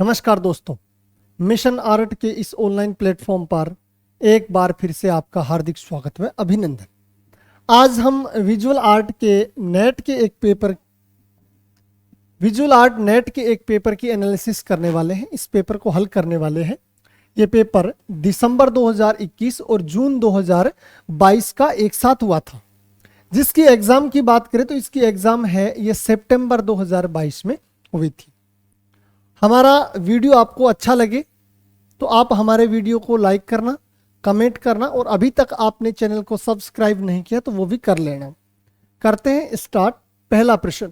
नमस्कार दोस्तों, mission art के इस ऑनलाइन प्लेटफॉर्म पर एक बार फिर से आपका हार्दिक स्वागत है, अभिनंदन। आज हम विजुअल आर्ट नेट के एक पेपर की एनालिसिस करने वाले हैं। इस पेपर को हल करने वाले हैं। ये पेपर दिसंबर 2021 और जून 2022 का एक साथ हुआ था। जिसकी एग्जाम की बात करें तो इसकी एग्जाम है ये सितंबर 2022 में हुई थी। हमारा वीडियो आपको अच्छा लगे तो आप हमारे वीडियो को लाइक करना, कमेंट करना और अभी तक आपने चैनल को सब्सक्राइब नहीं किया तो वो भी कर लेना। करते हैं स्टार्ट। पहला प्रश्न,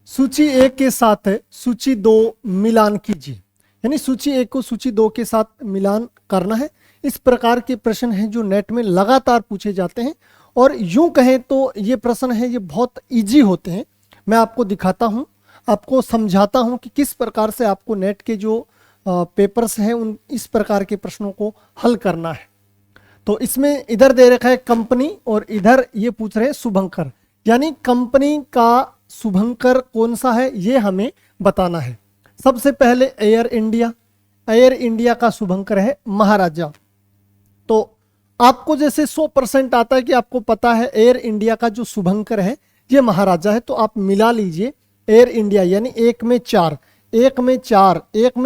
सूची 1 के साथ सूची 2 मिलान कीजिए। यानी सूची 1 को सूची 2 के साथ मिलान करना है। इस प्रकार के प्रश्न हैं जो नेट में लगातार पूछे जाते हैं और यूं कहें तो ये प्रश्न है ये बहुत इजी होते हैं। मैं आपको दिखाता हूं, आपको समझाता हूं कि किस प्रकार से आपको नेट के जो पेपर्स हैं उन इस प्रकार के प्रश्नों को हल करना है। तो इसमें इधर दे रखा है कंपनी और इधर ये पूछ रहे हैं शुभंकर। यानी कंपनी का शुभंकर कौन सा है ये हमें बताना है। सबसे पहले एयर इंडिया का शुभंकर है महाराजा। तो आपको जैसे 100% आता है कि आपको पता है एयर इंडिया का जो शुभंकर है ये महाराजा है, तो आप मिला लीजिए एयर इंडिया। यानी 1 में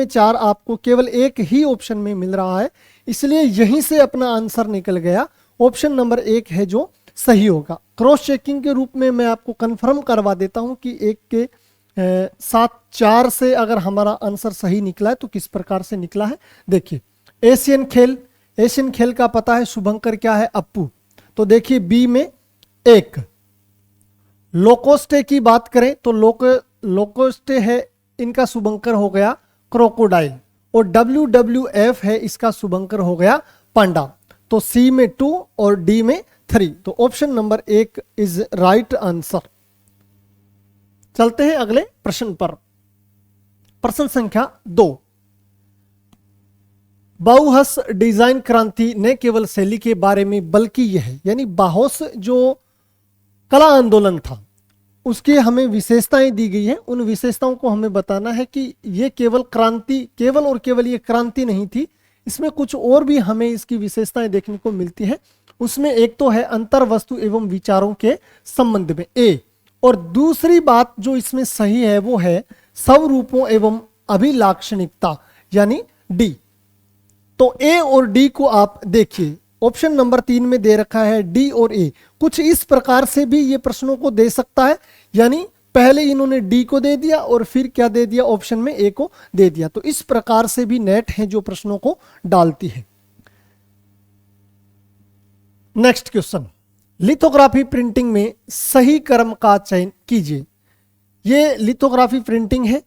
4 आपको केवल एक ही ऑप्शन में मिल रहा है, इसलिए यहीं से अपना आंसर निकल गया। ऑप्शन नंबर 1 है जो सही होगा। क्रॉस चेकिंग के रूप में मैं आपको कंफर्म करवा देता हूं कि 1 के साथ 4 से अगर हमारा आंसर सही निकला है तो किस प्रकार से निकला है देखिए। एशियन खेल का पता है, शुभंकर क्या है, अप्पू। तो देखिए बी में 1। लोकोस्टे की बात करें तो लोकोस्टे है, इनका शुभंकर हो गया क्रोकोडाइल। और WWF है, इसका शुभंकर हो गया पांडा। तो सी में 2 और डी में 3। तो option number 1 is right answer. चलते हैं अगले प्रश्न पर। प्रश्न संख्या 2। बाउहस डिजाइन क्रांति न केवल शैली के बारे में बल्कि यह है, यानी बाउहस जो कला आंदोलन था उसकी हमें विशेषताएं दी गई हैं। उन विशेषताओं को हमें बताना है कि ये केवल ये क्रांति नहीं थी, इसमें कुछ और भी हमें इसकी विशेषताएं देखने को मिलती है। उसमें एक तो है अंतर वस्तु एवं विचारों के संबंध में ए, और दूसरी बात जो इसमें सही है वो है स्वरूपों एवं अभिलाक्षणिकता यानी डी। तो ए और डी को आप देखिए। ऑप्शन नंबर 3 में दे रखा है डी और ए। कुछ इस प्रकार से भी ये प्रश्नों को दे सकता है, यानी पहले इन्होंने डी को दे दिया और फिर क्या दे दिया, ऑप्शन में ए को दे दिया। तो इस प्रकार से भी नेट है जो प्रश्नों को डालती है। नेक्स्ट क्वेश्चन, लिथोग्राफी प्रिंटिंग में सही क्रम का चयन कीजिए। ये लिथोग्राफी प्रिंटिंग है,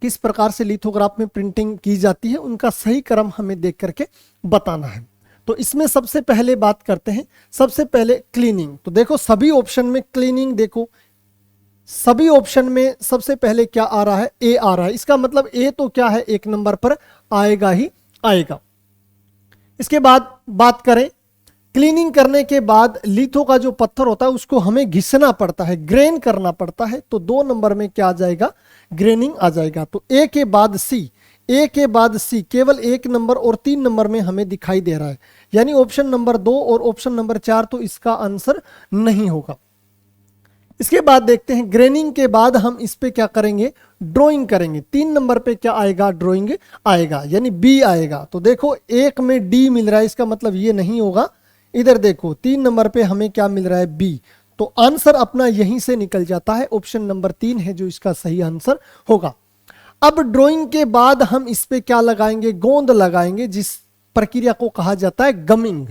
किस प्रकार से लिथोग्राफ में प्रिंटिंग की जाती है उनका सही क्रम हमें देख करके बताना है। तो इसमें सबसे पहले बात करते हैं, सबसे पहले क्लीनिंग। तो देखो सभी ऑप्शन में क्लीनिंग, देखो सभी ऑप्शन में सबसे पहले क्या आ रहा है, ए आ रहा है। इसका मतलब ए तो क्या है, 1 नंबर पर आएगा ही आएगा। इसके बाद बात करें, क्लीनिंग करने के बाद लिथो का जो पत्थर होता है उसको हमें घिसना पड़ता है, ग्रेन करना पड़ता है। तो 2 नंबर में क्या आ जाएगा, ग्रेनिंग आ जाएगा। तो ए के बाद सी केवल 1 नंबर और 3 नंबर में हमें दिखाई दे रहा है, यानी ऑप्शन नंबर 2 और ऑप्शन नंबर 4 तो इसका आंसर नहीं होगा। इसके बाद देखते हैं, ग्रेनिंग के बाद हम इस पे क्या करेंगे, ड्राइंग करेंगे। 3 नंबर पे क्या आएगा, ड्राइंग आएगा, यानी बी आएगा। तो देखो 1 में डी मिल रहा है, इसका मतलब ये नहीं होगा। इधर देखो 3 नंबर पे हमें क्या मिल रहा है, बी। तो आंसर अपना यहीं से निकल जाता है, ऑप्शन नंबर 3 है जो इसका सही आंसर होगा। अब ड्राइंग के बाद हम इस पे क्या लगाएंगे, गोंद लगाएंगे, जिस प्रक्रिया को कहा जाता है गमिंग।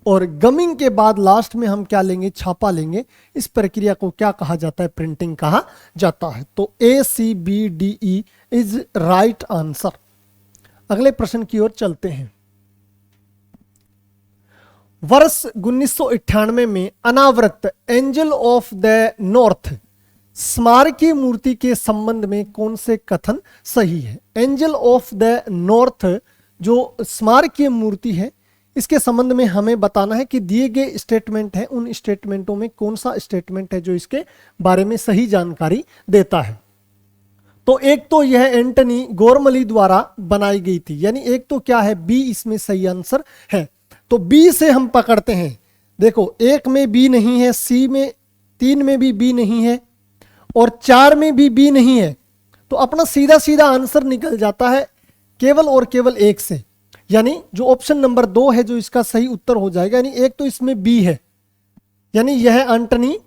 और गमिंग के बाद लास्ट में हम क्या लेंगे, छापा लेंगे। इस प्रक्रिया को क्या कहा जाता है, प्रिंटिंग कहा जाता है। तो ACBDE इज राइट आंसर। अगले प्रश्न की ओर चलते हैं। वर्ष 1998 में अनावृत एंजल ऑफ द नॉर्थ स्मारकीय मूर्ति के संबंध में कौन से कथन सही है। एंजल ऑफ द नॉर्थ जो स्मारकीय मूर्ति है इसके संबंध में हमें बताना है कि दिए गए स्टेटमेंट है, उन स्टेटमेंटों में कौन सा स्टेटमेंट है जो इसके बारे में सही जानकारी देता है। तो एक तो यह एंटनी गोरमली द्वारा बनाई गई थी, यानी एक तो क्या है, बी इसमें सही आंसर है। तो बी से हम पकड़ते हैं, देखो एक में बी नहीं है, सी में 3 में भी बी नहीं है और 4 में भी बी नहीं है, तो अपना सीधा सीधा आंसर निकल जाता है केवल और केवल एक से, यानी जो ऑप्शन नंबर 2 है जो इसका सही उत्तर हो जाएगा। यानी एक तो इसमें बी है, यानी यह एंटनी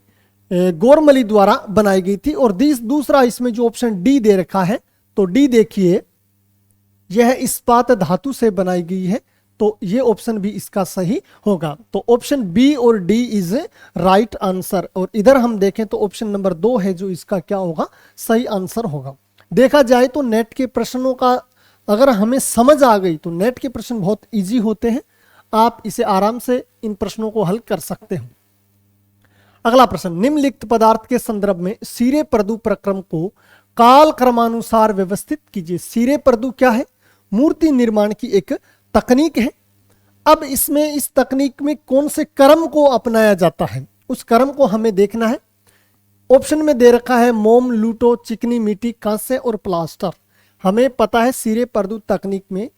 गोरमली द्वारा बनाई गई थी। और दूसरा इसमें जो ऑप्शन डी दे रखा है, तो डी देखिए यह इस्पात धातु से बनाई गई है, तो ये ऑप्शन भी इसका सही होगा। तो ऑप्शन बी और डी इज राइट आंसर। और इधर हम देखें तो ऑप्शन नंबर 2 है जो इसका क्या होगा, सही आंसर होगा। देखा जाए तो नेट के प्रश्नों का अगर हमें समझ आ गई तो नेट के प्रश्न बहुत इजी होते हैं, आप इसे आराम से इन प्रश्नों को हल कर सकते हो। अगला प्रश्न, निम्नलिखित पदार्थ के संदर्भ में सीरे परदु प्रक्रम को काल क्रमानुसार व्यवस्थित कीजिए। सीरे परदु क्या है, मूर्ति निर्माण की एक तकनीक है। अब इसमें इस तकनीक में कौन से क्रम को अपनाया जाता है, उस क्रम को हमें देखना है। ऑप्शन में दे रखा है मोम, लूटो, चिकनी मिट्टी, कांस्य और प्लास्टर। हमें पता है सीरे परदु तकनीक में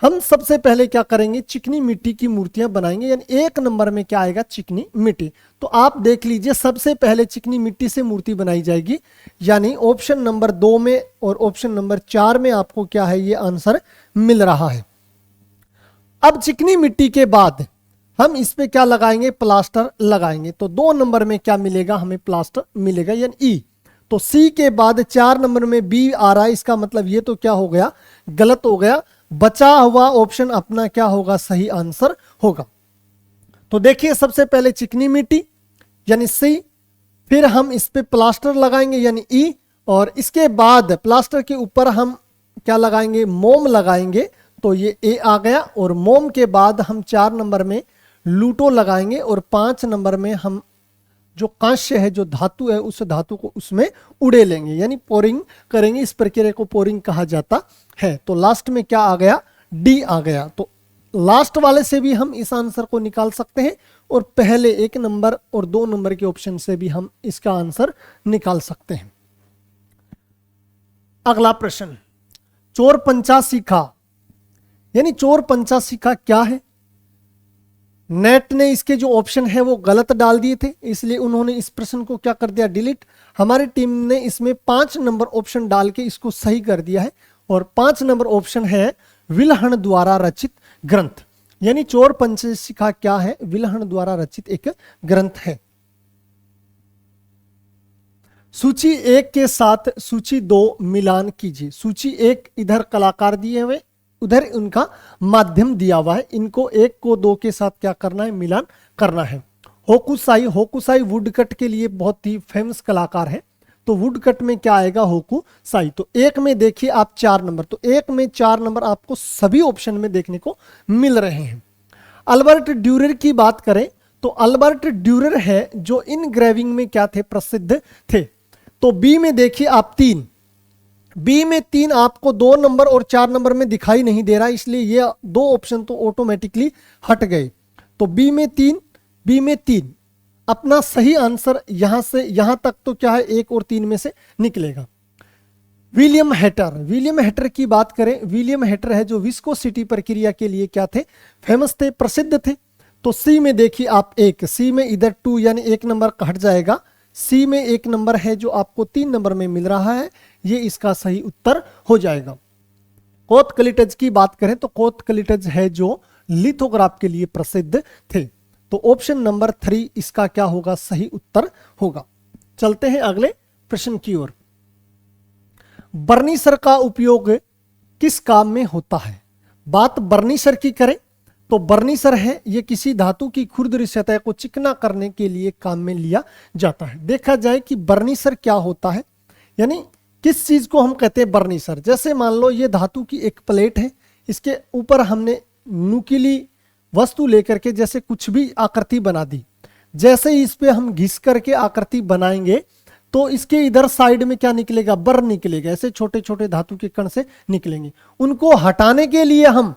हम सबसे पहले क्या करेंगे, चिकनी मिट्टी की मूर्तियां बनाएंगे, यानी 1 नंबर में क्या आएगा, चिकनी मिट्टी। तो आप देख लीजिए सबसे पहले चिकनी मिट्टी से मूर्ति बनाई जाएगी, यानी ऑप्शन नंबर 2 में और ऑप्शन नंबर 4 में आपको क्या है, ये आंसर मिल रहा है। अब चिकनी मिट्टी के बाद हम इस पे क्या लगाएंगे, प्लास्टर लगाएंगे। तो 2 नंबर में क्या मिलेगा, हमें प्लास्टर मिलेगा, यानी ई। तो सी के बाद 4 नंबर में बी आ रहा है, इसका मतलब ये तो क्या हो गया, गलत हो गया। बचा हुआ ऑप्शन अपना क्या होगा, सही आंसर होगा। तो देखिए सबसे पहले चिकनी मिट्टी यानी सी, फिर हम इस पे प्लास्टर लगाएंगे यानी ई, और इसके बाद प्लास्टर के ऊपर हम क्या लगाएंगे, मोम लगाएंगे, तो ये ए आ गया। और मोम के बाद हम 4 नंबर में लूटो लगाएंगे और 5 नंबर में हम जो कांस्य है, जो धातु है, उस धातु को उसमें उड़े लेंगे, यानी पोरिंग करेंगे। इस प्रक्रिया को पोरिंग कहा जाता है। तो लास्ट में क्या आ गया, डी आ गया। तो लास्ट वाले से भी हम इस आंसर को निकाल सकते हैं और पहले 1 नंबर और 2 नंबर के ऑप्शन से भी हम इसका आंसर निकाल सकते हैं। अगला प्रश्न, चोर पंचा सीखा, यानी चोर पंचा सीखा क्या है। नेट ने इसके जो ऑप्शन है वो गलत डाल दिए थे, इसलिए उन्होंने इस प्रश्न को क्या कर दिया, डिलीट। हमारी टीम ने इसमें 5 नंबर ऑप्शन डाल के इसको सही कर दिया है। और 5 नंबर ऑप्शन है विल्हण द्वारा रचित ग्रंथ, यानी चोर पंचशिखा क्या है, विल्हण द्वारा रचित एक ग्रंथ है। सूची 1 के साथ सूची 2 मिलान कीजिए। सूची 1 इधर कलाकार दिए हुए, उधर उनका माध्यम दिया हुआ है, इनको 1 को 2 के साथ क्या करना है, मिलान करना है। होकुसाई, होकुसाई वुडकट के लिए बहुत ही फेमस कलाकार है, तो वुडकट में क्या आएगा, होकुसाई। तो 1 में देखिए आप 4 नंबर, तो 1 में 4 नंबर आपको सभी ऑप्शन में देखने को मिल रहे हैं। अल्बर्ट ड्यूरर की बात करें तो अल्बर्ट ड्यूरर है जो इन ग्रेविंग में क्या थे, प्रसिद्ध थे। तो बी में देखिए आप 3, बी में 3 आपको 2 नंबर और 4 नंबर में दिखाई नहीं दे रहा, इसलिए ये 2 ऑप्शन तो ऑटोमेटिकली हट गए। तो बी में 3, बी में 3 अपना सही आंसर यहां से यहां तक तो क्या है, 1 और 3 में से निकलेगा। विलियम हेटर, विलियम हेटर की बात करें, विलियम हेटर है जो विस्कोसिटी प्रक्रिया के लिए क्या थे, फेमस थे, प्रसिद्ध थे। तो सी में देखिए आप 1, सी में इधर 2 यानी 1 नंबर हट जाएगा। सी में 1 नंबर है जो आपको 3 नंबर में मिल रहा है, ये इसका सही उत्तर हो जाएगा। कोतकलिटज की बात करें तो कोतकलिटज है जो लिथोग्राफ के लिए प्रसिद्ध थे। तो ऑप्शन नंबर 3 इसका क्या होगा, सही उत्तर होगा। चलते हैं अगले प्रश्न की ओर। बर्निशर का उपयोग किस काम में होता है। बात बर्निशर की करें तो बर्निशर है ये किसी धातु की खुरदरी सतह को चिकना करने के लिए काम में लिया जाता है। देखा जाए कि बर्निशर क्या होता है, यानी किस चीज को हम कहते हैं बर्निशर। जैसे मान लो ये धातु की एक प्लेट है, इसके ऊपर हमने नुकीली वस्तु लेकर के जैसे कुछ भी आकृति बना दी, जैसे ही इस पे हम घिस करके आकृति बनाएंगे तो इसके इधर साइड में क्या निकलेगा, बर निकलेगा, ऐसे छोटे छोटे धातु के कण से निकलेंगे। उनको हटाने के लिए हम,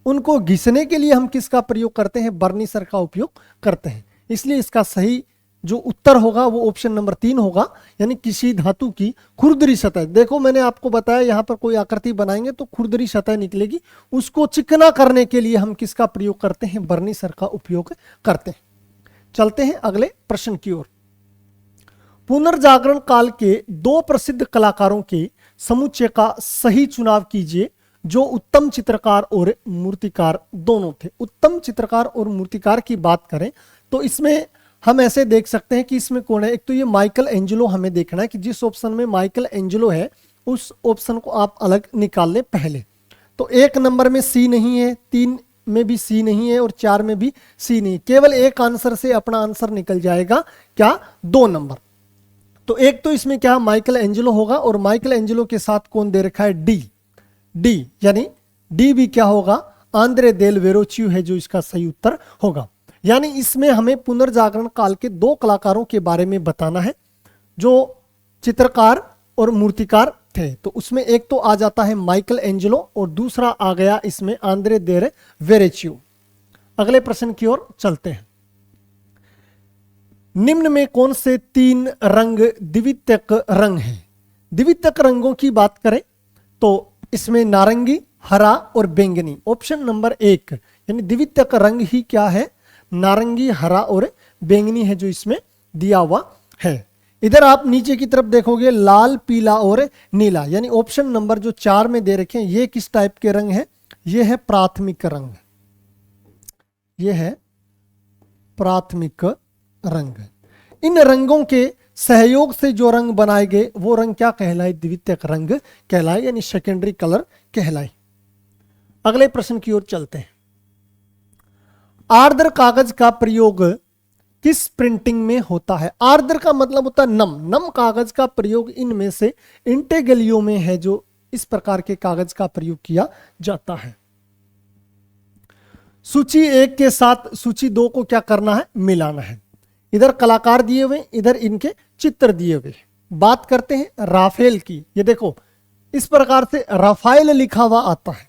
उनको घिसने के लिए हम किसका प्रयोग करते हैं, बर्निशर का उपयोग करते हैं। इसलिए इसका सही जो उत्तर होगा वो ऑप्शन नंबर 3 होगा, यानी किसी धातु की खुरदरी सतह। देखो मैंने आपको बताया यहाँ पर कोई आकृति बनाएंगे तो खुरदरी सतह निकलेगी, उसको चिकना करने के लिए हम किसका प्रयोग करते हैं, बर्निशर का उपयोग करते हैं। चलते हैं अगले प्रश्न की ओर। पुनर्जागरण काल के दो प्रसिद्ध कलाकारों के समुच्चय का सही चुनाव कीजिए जो उत्तम चित्रकार और मूर्तिकार दोनों थे। उत्तम चित्रकार और मूर्तिकार की बात करें तो इसमें हम ऐसे देख सकते हैं कि इसमें कौन है। एक तो ये माइकल एंजेलो, हमें देखना है कि जिस ऑप्शन में माइकल एंजेलो है उस ऑप्शन को आप अलग निकाल लें पहले। तो 1 नंबर में सी नहीं है, 3 में भी सी नहीं है और 4 में भी सी नहीं। केवल एक आंसर से अपना आंसर निकल जाएगा, क्या, 2 नंबर। तो एक तो इसमें क्या माइकल एंजेलो होगा और माइकल एंजेलो के साथ कौन दे रखा है, डी, यानी डी भी क्या होगा, आंद्रे देल वेरोचियो है जो इसका सही उत्तर होगा। यानी इसमें हमें पुनर्जागरण काल के 2 कलाकारों के बारे में बताना है जो चित्रकार और मूर्तिकार थे। तो उसमें एक तो आ जाता है माइकल एंजेलो और दूसरा आ गया इसमें आंद्रे देल वेरोचियो। अगले प्रश्न की ओर चलते हैं। निम्न में कौन से 3 रंग द्वितीयक रंग हैं? द्वितीयक रंगों की बात करें तो इसमें नारंगी, हरा और बैंगनी, ऑप्शन नंबर 1, यानी द्वितीयक रंग ही क्या है, नारंगी, हरा और बैंगनी है जो इसमें दिया हुआ है। इधर आप नीचे की तरफ देखोगे लाल, पीला और नीला, यानी ऑप्शन नंबर जो 4 में दे रखे हैं ये किस टाइप के रंग है, ये है प्राथमिक रंग, ये है प्राथमिक रंग। इन रंगों के सहयोग से जो रंग बनाए गए वो रंग क्या कहलाए, द्वितीयक रंग कहलाए, यानी सेकेंडरी कलर कहलाए। अगले प्रश्न की ओर चलते हैं। आर्द्र कागज का प्रयोग किस प्रिंटिंग में होता है? आर्द्र का मतलब होता है नम कागज का प्रयोग इनमें से इंटेगलियो में है जो इस प्रकार के कागज का प्रयोग किया जाता है। सूची 1 के साथ सूची 2 को क्या करना है, मिलाना है। इधर कलाकार दिए हुए, इधर इनके चित्र दिए हुए। बात करते हैं राफेल की। ये देखो इस प्रकार से राफेल लिखा हुआ आता है,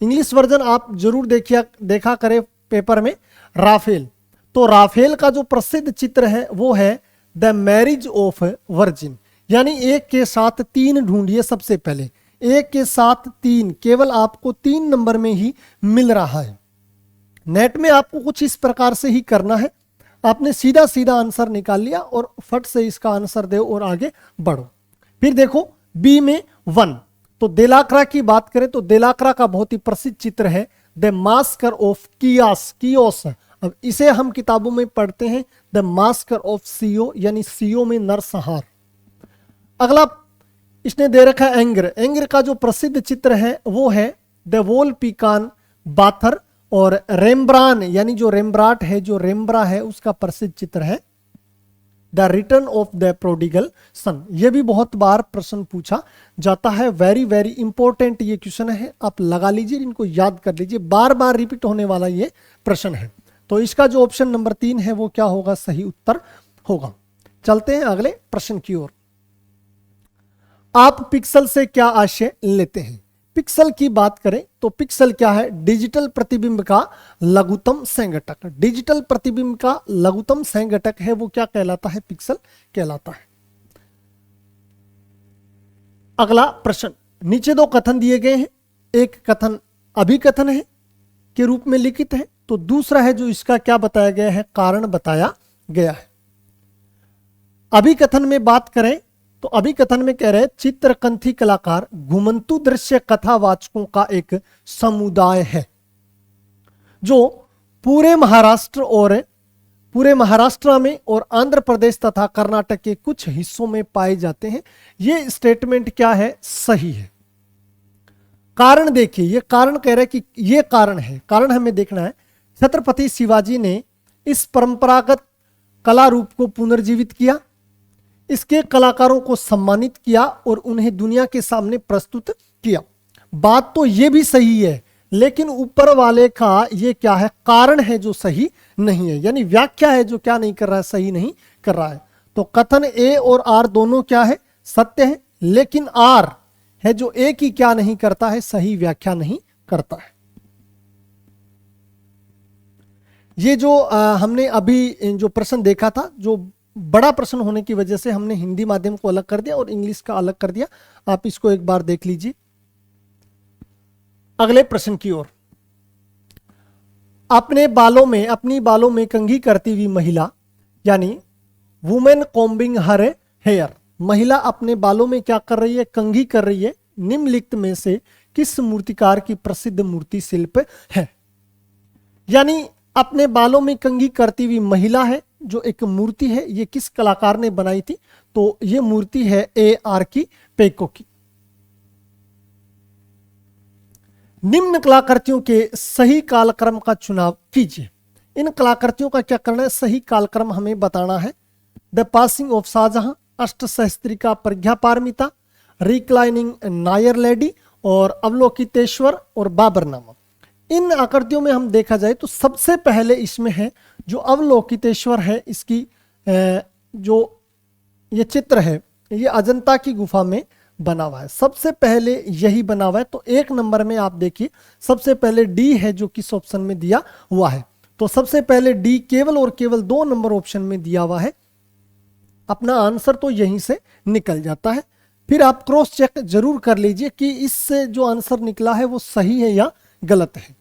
इंग्लिश वर्जन आप जरूर देखा करें पेपर में, राफेल। तो राफेल का जो प्रसिद्ध चित्र है वो है द मैरिज ऑफ वर्जिन, यानी 1 के साथ 3 ढूंढिए। सबसे पहले 1 के साथ 3 केवल आपको 3 नंबर में ही मिल रहा है। नेट में आपको कुछ इस प्रकार से ही करना है, आपने सीधा सीधा आंसर निकाल लिया और फट से इसका आंसर दो और आगे बढ़ो। फिर देखो बी में 1, तो देलाक्रा की बात करें तो देलाक्रा का बहुत ही प्रसिद्ध चित्र है द मास्कर ऑफ कियोस। अब इसे हम किताबों में पढ़ते हैं द मास्कर ऑफ सीओ, यानी सीओ में नरसंहार। अगला इसने दे रखा है एंगर का जो प्रसिद्ध चित्र है वो है द वोल पिकान बाथर, और रेम्ब्रान यानी जो रेम्ब्राट है, जो रेम्ब्रा है उसका प्रसिद्ध चित्र है the return of the prodigal सन। ये भी बहुत बार प्रश्न पूछा जाता है, वेरी वेरी इंपॉर्टेंट ये क्वेश्चन है, आप लगा लीजिए, इनको याद कर लीजिए, बार बार रिपीट होने वाला ये प्रश्न है। तो इसका जो ऑप्शन नंबर 3 है वो क्या होगा, सही उत्तर होगा। चलते हैं अगले प्रश्न की ओर। आप पिक्सल से क्या आशय लेते हैं? पिक्सल की बात करें तो पिक्सल क्या है, डिजिटल प्रतिबिंब का लघुत्तम संघटक। डिजिटल प्रतिबिंब का लघुत्तम संघटक है वो क्या कहलाता है, पिक्सल कहलाता है। अगला प्रश्न, नीचे 2 कथन दिए गए हैं, एक कथन अभिकथन है के रूप में लिखित है, तो दूसरा है जो इसका क्या बताया गया है, कारण बताया गया है। अभिकथन में बात करें तो अभिकथन में कह रहे हैं चित्रकंथी कलाकार घुमंतु दृश्य कथावाचकों का एक समुदाय है जो पूरे महाराष्ट्र में और आंध्र प्रदेश तथा कर्नाटक के कुछ हिस्सों में पाए जाते हैं। ये स्टेटमेंट क्या है, सही है। कारण देखिए, ये कारण कह रहे हैं कि ये कारण है, कारण हमें देखना है। छत्रपति शिवाजी ने इस परंपरागत कला रूप को पुनर्जीवित किया, इसके कलाकारों को सम्मानित किया और उन्हें दुनिया के सामने प्रस्तुत किया। बात तो ये भी सही है, लेकिन ऊपर वाले का ये क्या है, कारण है जो सही नहीं है, यानी व्याख्या है जो क्या नहीं कर रहा है, सही नहीं कर रहा है। तो कथन ए और आर दोनों क्या है, सत्य है, लेकिन आर है जो ए की क्या नहीं करता है, सही व्याख्या नहीं करता है। ये जो हमने अभी जो प्रश्न देखा था, जो बड़ा प्रश्न होने की वजह से हमने हिंदी माध्यम को अलग कर दिया और इंग्लिश का अलग कर दिया। आप इसको एक बार देख लीजिए। अगले प्रश्न की ओर। अपनी बालों में कंघी करती हुई महिला, यानी वुमेन कॉम्बिंग हर हेयर। महिला अपने बालों में क्या कर रही है? कंघी कर रही है। निम्नलिखित में से किस मूर्तिकार की प्रसिद्ध मूर्ति शिल्प है? यानी अपने बालों में कंघी करती हुई महिला है जो एक मूर्ति है, ये किस कलाकार ने बनाई थी? तो ये मूर्ति है AR की पेको की। निम्न कलाकृतियों के सही कालक्रम का चुनाव कीजिए। इन कलाकृतियों का क्या करना है? सही कालक्रम हमें बताना है। The passing of Shahjahan, Ashtasahasrika Prajna Paramita, reclining Nair lady और अवलोकितेश्वर और बाबरनामा। इन आकृतियों में हम देखा जाए तो सबसे पहले इसमें है जो अवलोकितेश्वर है, इसकी जो ये चित्र है ये अजंता की गुफा में बना हुआ है। सबसे पहले यही बना हुआ है। तो 1 नंबर में आप देखिए सबसे पहले डी है जो किस ऑप्शन में दिया हुआ है। तो सबसे पहले डी केवल और केवल 2 नंबर ऑप्शन में दिया हुआ है। अपना आंसर तो यहीं से निकल जाता है। फिर आप क्रॉस चेक जरूर कर लीजिए कि इससे जो आंसर निकला है वो सही है या गलत है।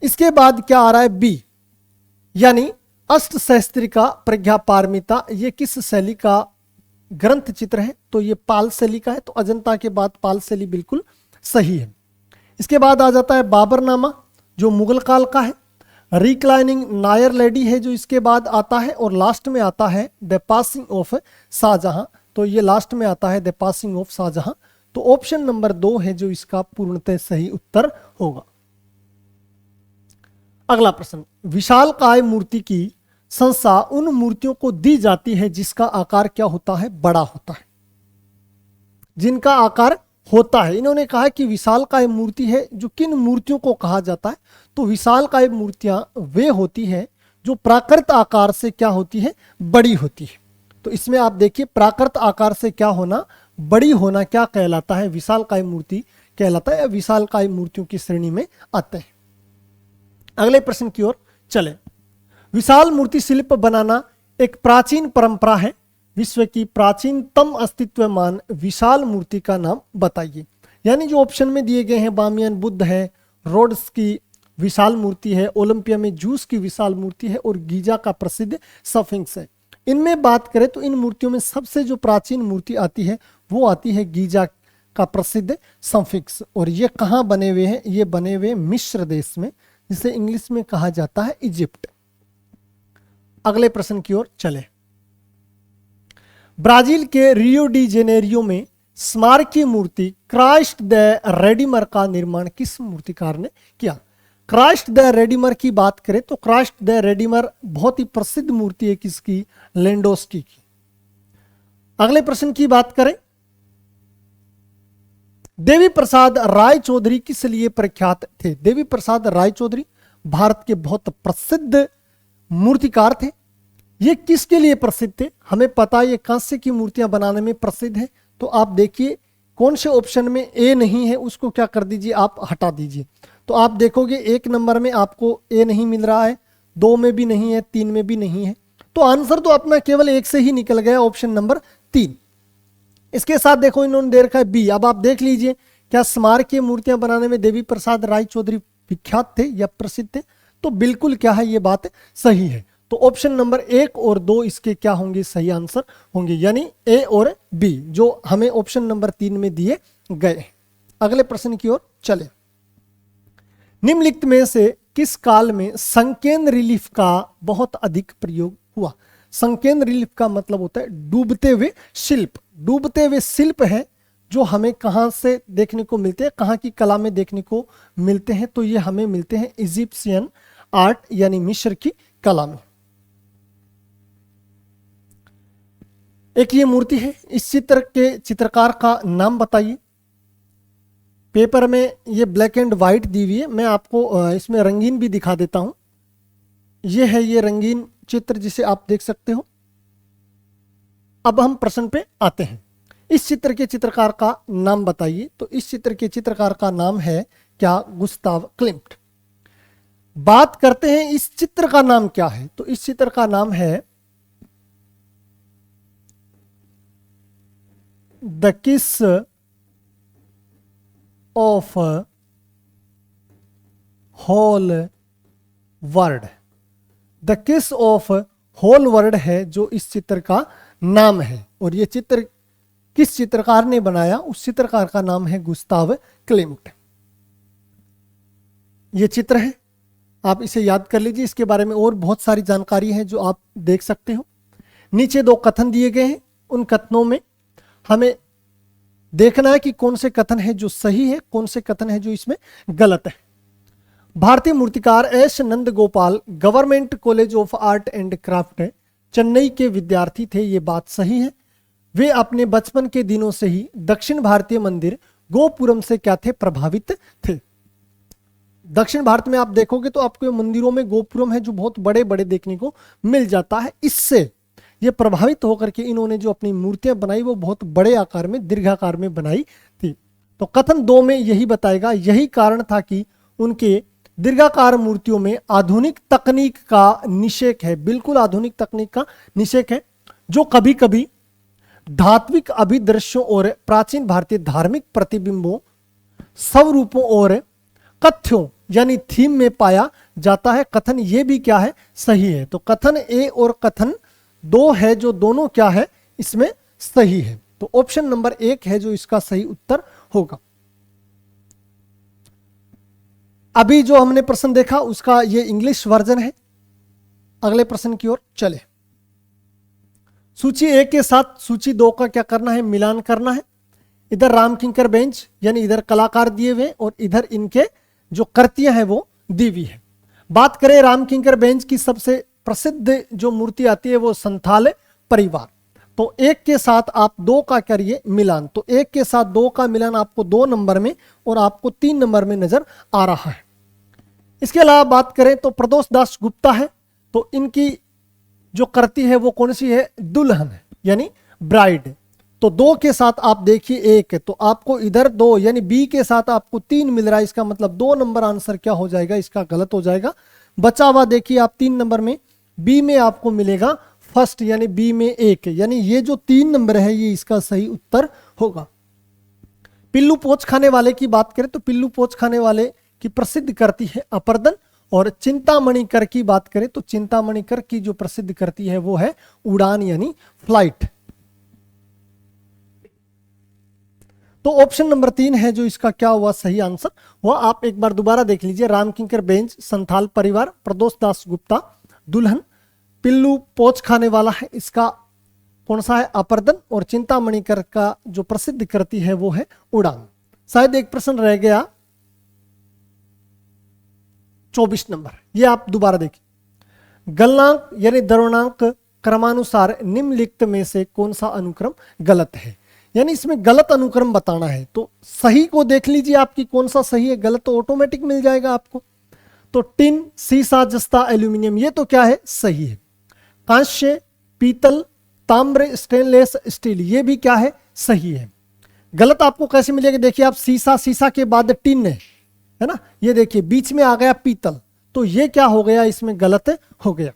इसके बाद क्या आ रहा है? बी, यानी अष्टसहस्त्रिका प्रज्ञा पारमिता, ये किस शैली का ग्रंथ चित्र है? तो ये पाल शैली का है। तो अजंता के बाद पाल शैली बिल्कुल सही है। इसके बाद आ जाता है बाबरनामा जो मुगल काल का है। रिक्लाइनिंग नायर लेडी है जो इसके बाद आता है। और लास्ट में आता है द पासिंग ऑफ शाहजहां। तो ये लास्ट में आता है द पासिंग ऑफ शाहजहां। तो ऑप्शन नंबर 2 है जो इसका पूर्णतः सही उत्तर होगा। अगला प्रश्न। विशालकाय मूर्ति की संज्ञा उन मूर्तियों को दी जाती है जिसका आकार क्या होता है? बड़ा होता है, जिनका आकार होता है। इन्होंने कहा कि विशालकाय मूर्ति है जो किन मूर्तियों को कहा जाता है? तो विशालकाय मूर्तियां वे होती है जो प्राकृत आकार से क्या होती है? बड़ी होती है। तो इसमें आप देखिए प्राकृत आकार से क्या होना? बड़ी होना क्या कहलाता है? विशालकाय मूर्ति कहलाता है या विशालकाय मूर्तियों की श्रेणी में आते हैं। अगले प्रश्न की ओर चले। विशाल मूर्ति शिल्प बनाना एक प्राचीन परंपरा है। विश्व की प्राचीनतम अस्तित्वमान विशाल मूर्ति का नाम बताइए। यानी जो ऑप्शन में दिए गए हैं, बामियन बुद्ध है, रोड्स की विशाल मूर्ति है, ओलंपिया में जूस की विशाल मूर्ति है और गीजा का प्रसिद्ध स्फिंक्स है। इनमें बात करें तो इन मूर्तियों में सबसे जो प्राचीन मूर्ति आती है वो आती है गीजा का प्रसिद्ध स्फिंक्स। और ये कहाँ बने हुए हैं? ये बने हुए मिस्र देश में, जिसे इंग्लिश में कहा जाता है इजिप्ट। अगले प्रश्न की ओर चले। ब्राजील के रियो डी जेनेरियो में स्मारकीय मूर्ति क्राइस्ट द रेडीमर का निर्माण किस मूर्तिकार ने किया? क्राइस्ट द रेडीमर की बात करें तो क्राइस्ट द रेडीमर बहुत ही प्रसिद्ध मूर्ति है किसकी? लेंडोस्की की। अगले प्रश्न की बात करें। देवी प्रसाद राय चौधरी किस लिए प्रख्यात थे? देवी प्रसाद राय चौधरी भारत के बहुत प्रसिद्ध मूर्तिकार थे। ये किसके लिए प्रसिद्ध थे? हमें पता है ये कांस्य की मूर्तियां बनाने में प्रसिद्ध है। तो आप देखिए कौन से ऑप्शन में ए नहीं है उसको क्या कर दीजिए? आप हटा दीजिए। तो आप देखोगे 1 नंबर में आपको ए नहीं मिल रहा है, 2 में भी नहीं है, 3 में भी नहीं है। तो आंसर तो अपना केवल 1 से ही निकल गया, ऑप्शन नंबर 3। इसके साथ देखो इन्होंने दे रखा है बी। अब आप देख लीजिए क्या स्मारकीय मूर्तियां बनाने में देवी प्रसाद राय चौधरी विख्यात थे या प्रसिद्ध थे? तो बिल्कुल क्या है, ये बात सही है। तो ऑप्शन नंबर 1 और 2 इसके क्या होंगे? सही आंसर होंगे, यानी ए और बी जो हमें ऑप्शन नंबर 3 में दिए गए। अगले प्रश्न की ओर चले। निम्नलिखित में से किस काल में संकेंद्र रिलीफ का बहुत अधिक प्रयोग हुआ? संकेंद्र रिलीफ का मतलब होता है डूबते हुए शिल्प। डूबते हुए शिल्प है जो हमें कहां से देखने को मिलते हैं? कहां की कला में देखने को मिलते हैं? तो ये हमें मिलते हैं इजिप्शियन आर्ट यानी मिस्र की कला में। एक ये मूर्ति है, इस चित्र के चित्रकार का नाम बताइए। पेपर में ये ब्लैक एंड व्हाइट दी हुई है, मैं आपको इसमें रंगीन भी दिखा देता हूं। ये है ये रंगीन चित्र जिसे आप देख सकते हो। अब हम प्रश्न पे आते हैं। इस चित्र के चित्रकार का नाम बताइए। तो इस चित्र के चित्रकार का नाम है क्या? गुस्ताव क्लिम्ट। बात करते हैं इस चित्र का नाम क्या है? तो इस चित्र का नाम है the kiss of whole world. The kiss of whole world है जो इस चित्र का नाम है, और ये चित्र किस चित्रकार ने बनाया, उस चित्रकार का नाम है गुस्ताव क्लिम्ट। ये चित्र है, आप इसे याद कर लीजिए। इसके बारे में और बहुत सारी जानकारी है जो आप देख सकते हो। नीचे दो कथन दिए गए हैं, उन कथनों में हमें देखना है कि कौन से कथन है जो सही है, कौन से कथन है जो इसमें गलत है। भारतीय मूर्तिकार S Nand Gopal government college of art and craft Chennai के विद्यार्थी थे, ये बात सही है। वे अपने बचपन के दिनों से ही दक्षिण भारतीय मंदिर गोपुरम से क्या थे, प्रभावित थे। दक्षिण भारत में आप देखोगे तो आपको मंदिरों में गोपुरम है जो बहुत बड़े बड़े देखने को मिल जाता है। इससे ये प्रभावित होकर के इन्होंने जो अपनी मूर्तियां बनाई वो बहुत बड़े आकार में, दीर्घाकार में बनाई थी। तो कथन 2 में यही बताएगा, यही कारण था कि उनके दीर्घाकार मूर्तियों में आधुनिक तकनीक का निषेक है, बिल्कुल आधुनिक तकनीक का निषेक है, जो कभी कभी धात्विक अभिदृश्यों और प्राचीन भारतीय धार्मिक प्रतिबिंबों, स्वरूपों और कथ्यों यानी थीम में पाया जाता है। कथन ये भी क्या है, सही है। तो कथन ए और कथन 2 है जो दोनों क्या है, इसमें सही है। तो ऑप्शन नंबर 1 है जो इसका सही उत्तर होगा। अभी जो हमने प्रश्न देखा उसका ये इंग्लिश वर्जन है। अगले प्रश्न की ओर चले। सूची 1 के साथ सूची 2 का क्या करना है, मिलान करना है। इधर राम किंकर बेंच यानी इधर कलाकार दिए हुए और इधर इनके जो कृतियां हैं वो दी हुई है। बात करें राम किंकर बेंच की, सबसे प्रसिद्ध जो मूर्ति आती है वो संथाल परिवार। तो 1 के साथ आप 2 का करिए मिलान। तो 1 के साथ 2 का मिलान आपको 2 नंबर में और आपको 3 नंबर में नजर आ रहा है। इसके अलावा बात करें तो प्रदोष दास गुप्ता है, तो इनकी जो कृति है वो कौन सी है, दुल्हन है यानी ब्राइड। तो 2 के साथ आप देखिए 1 है, तो आपको इधर 2 यानी बी के साथ आपको 3 मिल रहा है। इसका मतलब 2 नंबर आंसर क्या हो जाएगा, इसका गलत हो जाएगा। बचा हुआ देखिए आप 3 नंबर में बी में आपको मिलेगा फर्स्ट यानी बी में 1, यानी ये जो 3 नंबर है ये इसका सही उत्तर होगा। पिल्लू पोच खाने वाले की बात करें तो पिल्लू पोच खाने वाले की प्रसिद्ध कृति है अपर्दन, और चिंतामणि कर की बात करें तो चिंतामणि कर की जो प्रसिद्ध कृति है वो है उड़ान यानी फ्लाइट। तो ऑप्शन नंबर 3 है जो इसका क्या हुआ सही आंसर, वह आप एक बार दोबारा देख लीजिए। राम किंकर बेंच, संथाल परिवार, प्रदोष दास गुप्ता, दुल्हन, पिल्लू पोच खाने वाला है इसका कौन सा है, अपर्दन, और चिंतामणि कर का जो प्रसिद्ध कृति है वो है उड़ान। शायद एक प्रश्न रह गया 24 नंबर, ये आप दोबारा देखिए। गलनांक यानी द्रव्यनांक क्रमानुसार निम्नलिखित में से कौन सा अनुक्रम गलत है, यानी इसमें गलत अनुक्रम बताना है। तो सही को देख लीजिए आपकी कौन सा सही है, गलत तो ऑटोमेटिक मिल जाएगा आपको। तो टिन, सीसा, जस्ता, एल्यूमिनियम ये तो क्या है, सही है। कांस्य, पीतल, ताम्र, स्टेनलेस स्टील ये भी क्या है, सही है। गलत आपको कैसे मिलेगा, देखिए आप सीसा, सीसा के बाद टिन है ना, ये देखिए बीच में आ गया पीतल, तो ये क्या हो गया, इसमें गलत हो गया।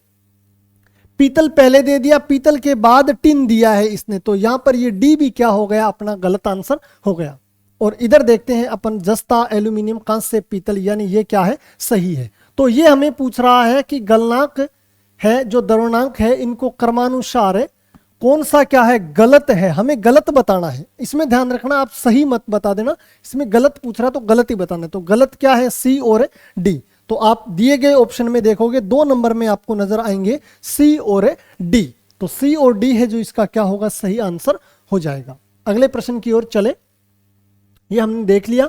पीतल पहले दे दिया, पीतल के बाद टिन दिया है इसने, तो यहां पर ये डी भी क्या हो गया, अपना गलत आंसर हो गया। और इधर देखते हैं अपन जस्ता, एल्यूमिनियम, कांस्य, पीतल, यानी ये क्या है, सही है। तो ये हमें पूछ रहा है कि गलनांक है जो द्रव्यनांक है इनको क्रमानुसार कौन सा क्या है, गलत है, हमें गलत बताना है। इसमें ध्यान रखना, आप सही मत बता देना, इसमें गलत पूछ रहा तो गलत ही बताना है। तो गलत क्या है, सी और डी। तो आप दिए गए ऑप्शन में देखोगे 2 नंबर में आपको नजर आएंगे सी और डी। तो सी और डी है जो इसका क्या होगा, सही आंसर हो जाएगा। अगले प्रश्न की ओर चले, ये हमने देख लिया।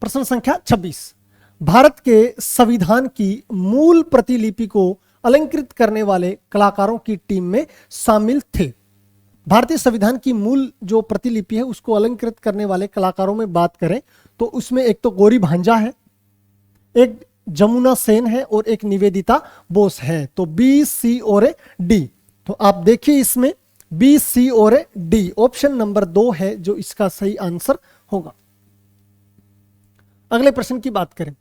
प्रश्न संख्या 26, भारत के संविधान की मूल प्रतिलिपि को अलंकृत करने वाले कलाकारों की टीम में शामिल थे। भारतीय संविधान की मूल जो प्रतिलिपि है उसको अलंकृत करने वाले कलाकारों में बात करें तो उसमें एक तो गौरी भांजा है, एक जमुना सेन है और एक निवेदिता बोस है। तो बी, सी और डी। तो आप देखिए इसमें बी, सी और डी, ऑप्शन नंबर 2 है जो इसका सही आंसर होगा। अगले प्रश्न की बात करें,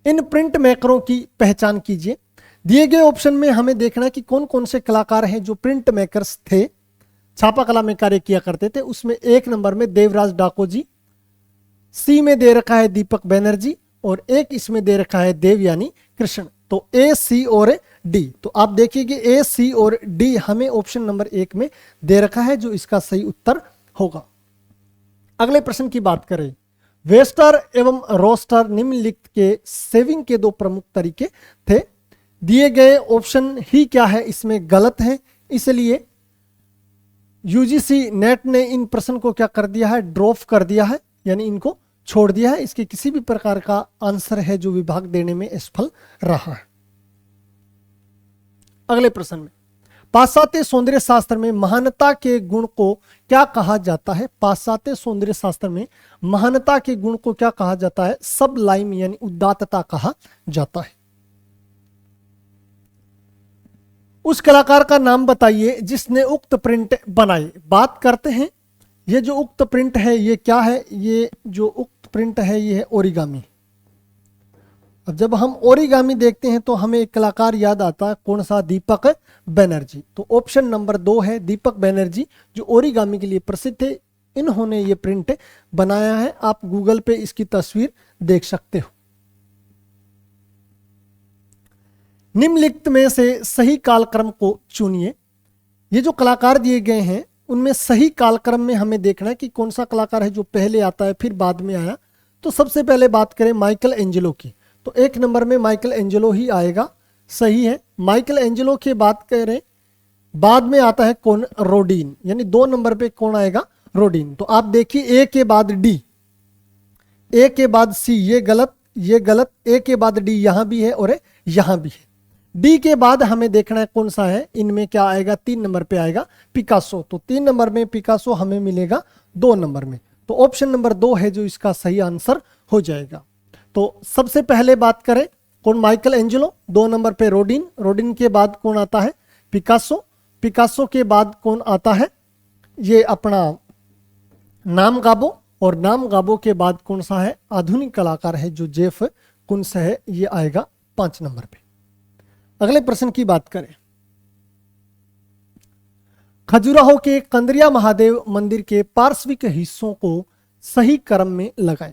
इन प्रिंट मेकरों की पहचान कीजिए। दिए गए ऑप्शन में हमें देखना है कि कौन कौन से कलाकार हैं जो प्रिंट मेकर्स थे। छापा कला में कार्य किया करते थे, उसमें 1 नंबर में देवराज डाको जी, सी में दे रखा है दीपक बैनर्जी और एक इसमें दे रखा है देव यानी कृष्ण। तो ए, सी और डी। तो आप देखिए कि ए, सी और डी हमें ऑप्शन नंबर 1 में दे रखा है, जो इसका सही उत्तर होगा। अगले प्रश्न की बात करें, वेस्टर एवं रोस्टर निम्नलिखित के सेविंग के 2 प्रमुख तरीके थे। दिए गए ऑप्शन ही क्या है इसमें गलत है, इसलिए यूजीसी नेट ने इन प्रश्न को क्या कर दिया है, ड्रॉप कर दिया है, यानी इनको छोड़ दिया है। इसके किसी भी प्रकार का आंसर है जो विभाग देने में असफल रहा है। अगले प्रश्न में, पाश्चात्य सौंदर्य शास्त्र में महानता के गुण को क्या कहा जाता है? पाश्चात्य सौंदर्य शास्त्र में महानता के गुण को क्या कहा जाता है? सबलाइम यानी उदात्तता कहा जाता है। उस कलाकार का नाम बताइए जिसने उक्त प्रिंट बनाई। बात करते हैं, ये जो उक्त प्रिंट है ये क्या है? ये जो उक्त प्रिंट है ये है ओरिगामी। अब जब हम ओरिगामी देखते हैं तो हमें एक कलाकार याद आता है, कौन सा? दीपक बैनर्जी। तो ऑप्शन नंबर 2 है दीपक बैनर्जी, जो ओरिगामी के लिए प्रसिद्ध थे। इन्होंने ये प्रिंट बनाया है, आप गूगल पे इसकी तस्वीर देख सकते हो। निम्नलिखित में से सही कालक्रम को चुनिए। ये जो कलाकार दिए गए हैं उनमें सही कालक्रम में हमें देखना है कि कौन सा कलाकार है जो पहले आता है फिर बाद में आया। तो सबसे पहले बात करें माइकल एंजेलो की, तो 1 नंबर में माइकल एंजेलो ही आएगा, सही है। माइकल एंजेलो की बात करें, बाद में आता है कौन? रोडिन, यानी 2 नंबर पे कौन आएगा? रोडिन। तो आप देखिए ए के बाद डी, ए के बाद सी, ये गलत, ये गलत। ए के बाद डी यहां भी है और यहां भी है। डी के बाद हमें देखना है कौन सा है, इनमें क्या आएगा? 3 नंबर पे आएगा पिकासो। तो 3 नंबर में पिकासो हमें मिलेगा 2 नंबर में। तो ऑप्शन नंबर 2 है जो इसका सही आंसर हो जाएगा। तो सबसे पहले बात करें कौन? Michael Angelo. 2 नंबर पे रोडिन, रोडिन के बाद कौन आता है? पिकासो, पिकासो के बाद कौन आता है? ये अपना नाम गाबो, और नाम गाबो के बाद कौन सा है? आधुनिक कलाकार है जो जेफ कुंस है, ये आएगा 5 नंबर पे। अगले प्रश्न की बात करें, खजुराहो के कंदरिया महादेव मंदिर के पार्श्विक हिस्सों को सही क्रम में लगाएं।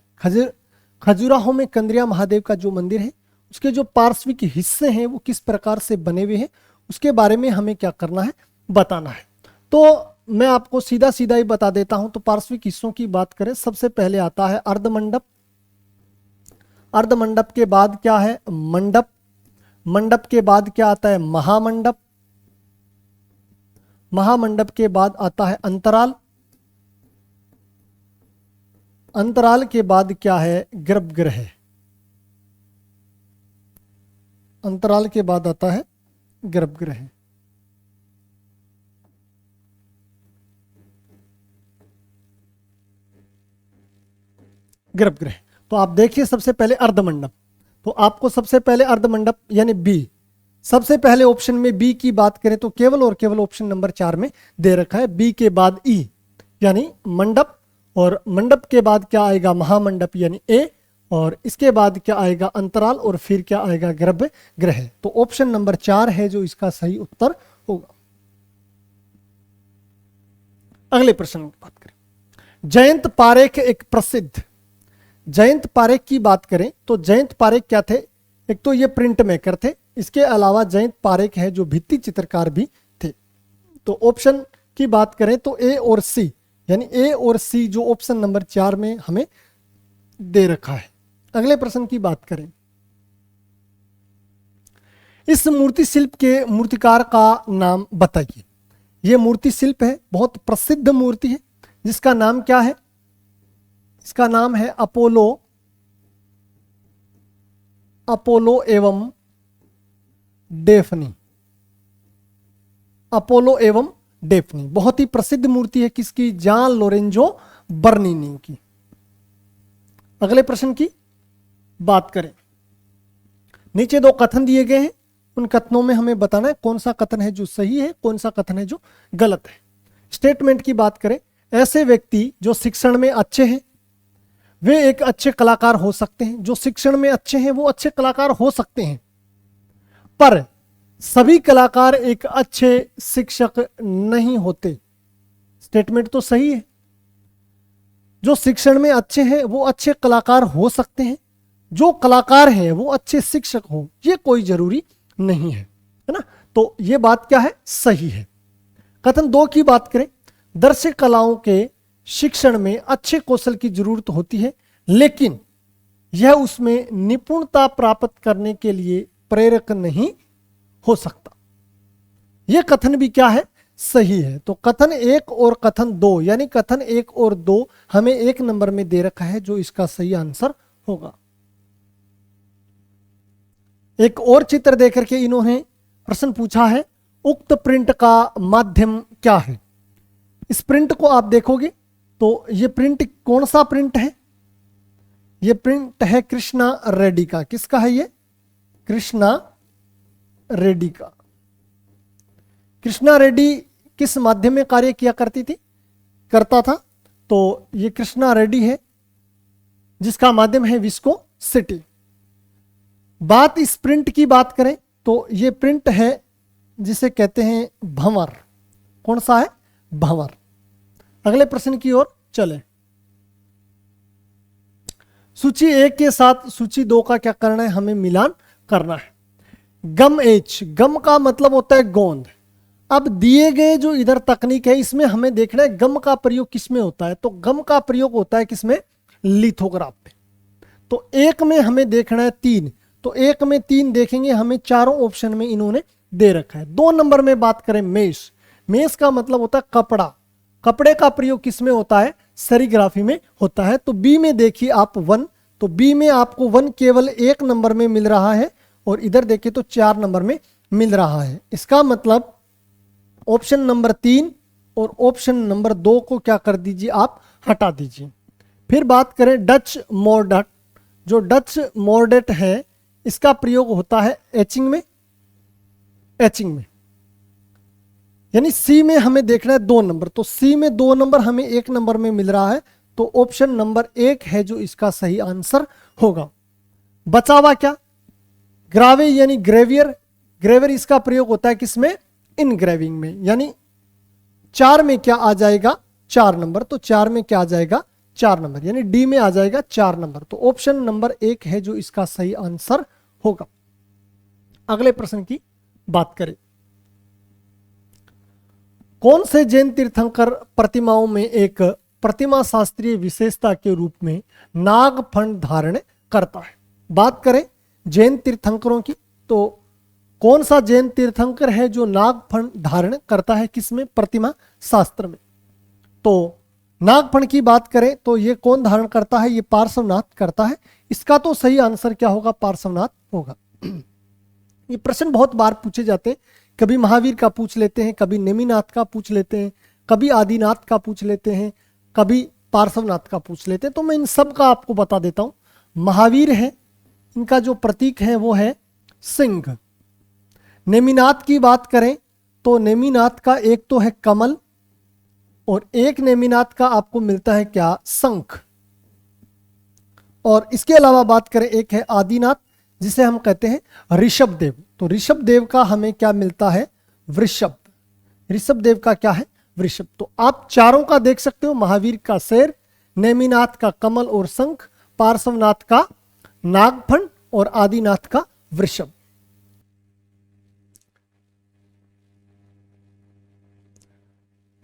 खजुराहो में कंदरिया महादेव का जो मंदिर है उसके जो पार्श्विक हिस्से हैं वो किस प्रकार से बने हुए हैं, उसके बारे में हमें क्या करना है? बताना है। तो मैं आपको सीधा सीधा ही बता देता हूं। तो पार्श्विक हिस्सों की बात करें, सबसे पहले आता है अर्धमंडप, अर्धमंडप के बाद क्या है? मंडप, मंडप के बाद क्या आता है? महामंडप, महामंडप के बाद आता है अंतराल, अंतराल के बाद क्या है? गर्भगृह, अंतराल के बाद आता है गर्भगृह। गर्भगृह। तो आप देखिए सबसे पहले अर्धमंडप, तो आपको सबसे पहले अर्धमंडप यानी बी, सबसे पहले ऑप्शन में बी की बात करें तो केवल और केवल ऑप्शन नंबर 4 में दे रखा है बी के बाद ई यानी मंडप, और मंडप के बाद क्या आएगा? महामंडप यानी ए, और इसके बाद क्या आएगा? अंतराल, और फिर क्या आएगा? गर्भगृह। तो ऑप्शन नंबर 4 है जो इसका सही उत्तर होगा। अगले प्रश्न की बात करें, जयंत पारेख एक प्रसिद्ध, जयंत पारेख की बात करें तो जयंत पारेख क्या थे? एक तो ये प्रिंट मेकर थे, इसके अलावा जयंत पारेख है जो भित्ति चित्रकार भी थे। तो ऑप्शन की बात करें तो ए और सी, यानी ए और सी जो ऑप्शन नंबर 4 में हमें दे रखा है। अगले प्रश्न की बात करें, इस मूर्ति शिल्प के मूर्तिकार का नाम बताइए। यह मूर्ति शिल्प है, बहुत प्रसिद्ध मूर्ति है, जिसका नाम क्या है? इसका नाम है अपोलो, अपोलो एवं डेफनी, अपोलो एवं डेफनी। बहुत ही प्रसिद्ध मूर्ति है किसकी? जान लोरेंजो बर्निनी की। अगले प्रश्न की बात करें, नीचे 2 कथन दिए गए हैं, उन कथनों में हमें बताना है कौन सा कथन है जो सही है, कौन सा कथन है जो गलत है। स्टेटमेंट की बात करें, ऐसे व्यक्ति जो शिक्षण में अच्छे हैं वे एक अच्छे कलाकार हो सकते हैं। जो शिक्षण में अच्छे हैं वो अच्छे कलाकार हो सकते हैं, पर सभी कलाकार एक अच्छे शिक्षक नहीं होते। स्टेटमेंट तो सही है। जो शिक्षण में अच्छे हैं वो अच्छे कलाकार हो सकते हैं, जो कलाकार हैं वो अच्छे शिक्षक हो ये कोई जरूरी नहीं है ना। तो ये बात क्या है, सही है। कथन 2 की बात करें, दृश्य कलाओं के शिक्षण में अच्छे कौशल की जरूरत होती है, लेकिन यह उसमें निपुणता प्राप्त करने के लिए प्रेरक नहीं हो सकता। यह कथन भी क्या है, सही है। तो कथन 1 और कथन 2 यानी कथन 1 और 2 हमें 1 नंबर में दे रखा है, जो इसका सही आंसर होगा। एक और चित्र देकर के इन्होंने प्रश्न पूछा है, उक्त प्रिंट का माध्यम क्या है। इस प्रिंट को आप देखोगे तो ये प्रिंट कौन सा प्रिंट है, ये प्रिंट है कृष्णा रेड्डी का। किसका है ये, कृष्णा रेड्डी का। कृष्णा रेड्डी किस माध्यम में कार्य किया करता था, तो ये कृष्णा रेड्डी है जिसका माध्यम है विस्कोसिटी। बात इस प्रिंट की बात करें तो ये प्रिंट है जिसे कहते हैं भंवर। कौन सा है, भंवर। अगले प्रश्न की ओर चले। सूची 1 के साथ सूची 2 का क्या करना है, हमें मिलान करना है। गम एच, गम का मतलब होता है गोंद। अब दिए गए जो इधर तकनीक है इसमें हमें देखना है गम का प्रयोग किसमें होता है, तो गम का प्रयोग होता है किसमें, लिथोग्राफ में। तो 1 में हमें देखना है 3, तो 1 में 3 देखेंगे, हमें चारों ऑप्शन में इन्होंने दे रखा है। 2 नंबर में बात करें मेष, मेष का मतलब होता है कपड़ा। कपड़े का प्रयोग किसमें होता है, सेरीग्राफी में होता है। तो बी में देखिए आप 1, तो बी में आपको 1 केवल 1 नंबर में मिल रहा है, और इधर देखिए तो 4 नंबर में मिल रहा है। इसका मतलब ऑप्शन नंबर 3 और ऑप्शन नंबर 2 को क्या कर दीजिए, आप हटा दीजिए। फिर बात करें डच मॉर्डट, जो डच मॉर्डट है इसका प्रयोग होता है एचिंग में, एचिंग में, यानी सी में हमें देखना है 2 नंबर, तो सी में 2 नंबर हमें 1 नंबर में मिल रहा है, तो ऑप्शन नंबर 1 है जो इसका सही आंसर होगा। बचा हुआ क्या, ग्रावे यानी ग्रेवियर, ग्रेवियर इसका प्रयोग होता है किसमें, इनग्रेविंग में, यानी 4 में क्या आ जाएगा, 4 नंबर, तो 4 में क्या आ जाएगा, 4 नंबर, यानी डी में आ जाएगा 4 नंबर। तो ऑप्शन नंबर 1 है जो इसका सही आंसर होगा। अगले प्रश्न की बात करें, कौन से जैन तीर्थंकर प्रतिमाओं में एक प्रतिमा शास्त्रीय विशेषता के रूप में नागफण धारण करता है। बात करें जैन तीर्थंकरों की, तो कौन सा जैन तीर्थंकर है जो नागफण धारण करता है किसमें, प्रतिमा शास्त्र में। तो नागफण की बात करें तो ये कौन धारण करता है, ये पार्श्वनाथ करता है। इसका तो सही आंसर क्या होगा, पार्श्वनाथ होगा। ये प्रश्न बहुत बार पूछे जाते हैं, कभी महावीर का पूछ लेते हैं, कभी नेमिनाथ का पूछ लेते हैं, कभी आदिनाथ का पूछ लेते हैं, कभी पार्श्वनाथ का पूछ लेते हैं। तो मैं इन सब का आपको बता देता हूं। महावीर है, इनका जो प्रतीक है वो है सिंह। नेमिनाथ की बात करें तो नेमिनाथ का एक तो है कमल, और एक नेमिनाथ का आपको मिलता है क्या, शंख। और इसके अलावा बात करें एक है आदिनाथ जिसे हम कहते हैं ऋषभ देव। तो ऋषभ देव का हमें क्या मिलता है, वृषभ। ऋषभ देव का क्या है, वृषभ। तो आप चारों का देख सकते हो, महावीर का शेर, नेमिनाथ का कमल और शंख, पार्श्वनाथ का नागफण और आदिनाथ का वृषभ।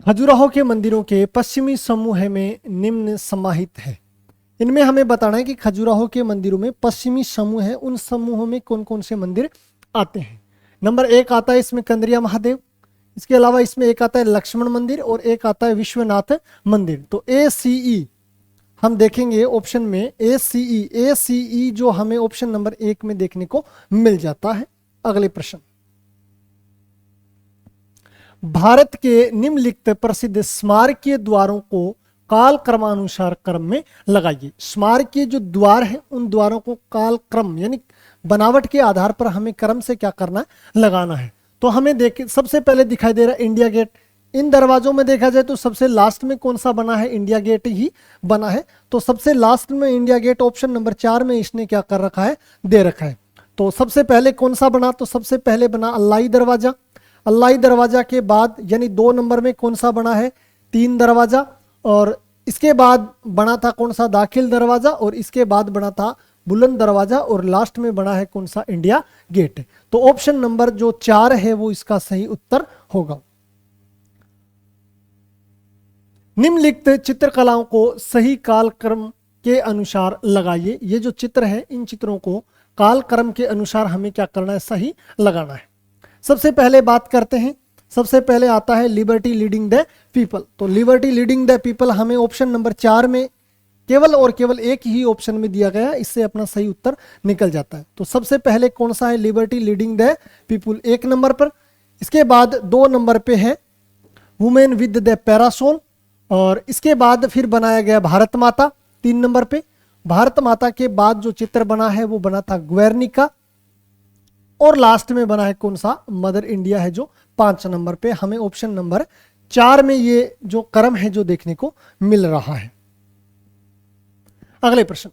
खजुराहो के मंदिरों के पश्चिमी समूह में निम्न समाहित है। इनमें हमें बताना है कि खजुराहो के मंदिरों में पश्चिमी समूह है, उन समूहों में कौन कौन से मंदिर आते हैं। नंबर 1 आता है इसमें कंदरिया महादेव, इसके अलावा इसमें एक आता है लक्ष्मण मंदिर और एक आता है विश्वनाथ मंदिर। तो ACE हम देखेंगे ऑप्शन में, ACE जो हमें ऑप्शन नंबर 1 में देखने को मिल जाता है। अगले प्रश्न, भारत के निम्नलिखित प्रसिद्ध स्मारकीय द्वारों को काल क्रमानुसार क्रम में लगाइए। स्मारकीय जो द्वार है उन द्वारों को काल क्रम यानी बनावट के आधार पर हमें क्रम से क्या करना है, लगाना है। तो हमें देख सबसे पहले दिखाई दे रहा है इंडिया गेट। इन दरवाजों में देखा जाए तो सबसे लास्ट में कौन सा बना है, इंडिया गेट ही बना है। तो सबसे लास्ट में इंडिया गेट, ऑप्शन नंबर 4 में इसने क्या कर रखा है, दे रखा है। तो सबसे पहले कौन सा बना, तो सबसे पहले बना अल्लाही दरवाजा। अल्लाही दरवाजा के बाद यानी 2 नंबर में कौन सा बना है, 3 दरवाजा, और इसके बाद बना था कौन सा, दाखिल दरवाजा, और इसके बाद बना था बुलंद दरवाजा, और लास्ट में बना है कौन सा, इंडिया गेट। तो ऑप्शन नंबर जो 4 है वो इसका सही उत्तर होगा। निम्नलिखित चित्रकलाओं को सही कालक्रम के अनुसार लगाइए। ये जो चित्र है, इन चित्रों को कालक्रम के अनुसार हमें क्या करना है, सही लगाना है। सबसे पहले बात करते हैं, सबसे पहले आता है लिबर्टी लीडिंग द पीपल। तो लिबर्टी लीडिंग द पीपल हमें ऑप्शन नंबर 4 में केवल और केवल एक ही ऑप्शन में दिया गया, इससे अपना सही उत्तर निकल जाता है। तो सबसे पहले कौन सा है, liberty leading the people 1 number पर। इसके बाद 2 नंबर पे है वुमेन विद द पैरासोल, और इसके बाद फिर बनाया गया भारत माता 3 नंबर पे। भारत माता के बाद जो चित्र बना है वो बना था ग्वेर्निका, और लास्ट में बना है कौन सा, मदर इंडिया है जो 5 नंबर पे। हमें ऑप्शन नंबर 4 में ये जो क्रम है जो देखने को मिल रहा है। अगले प्रश्न,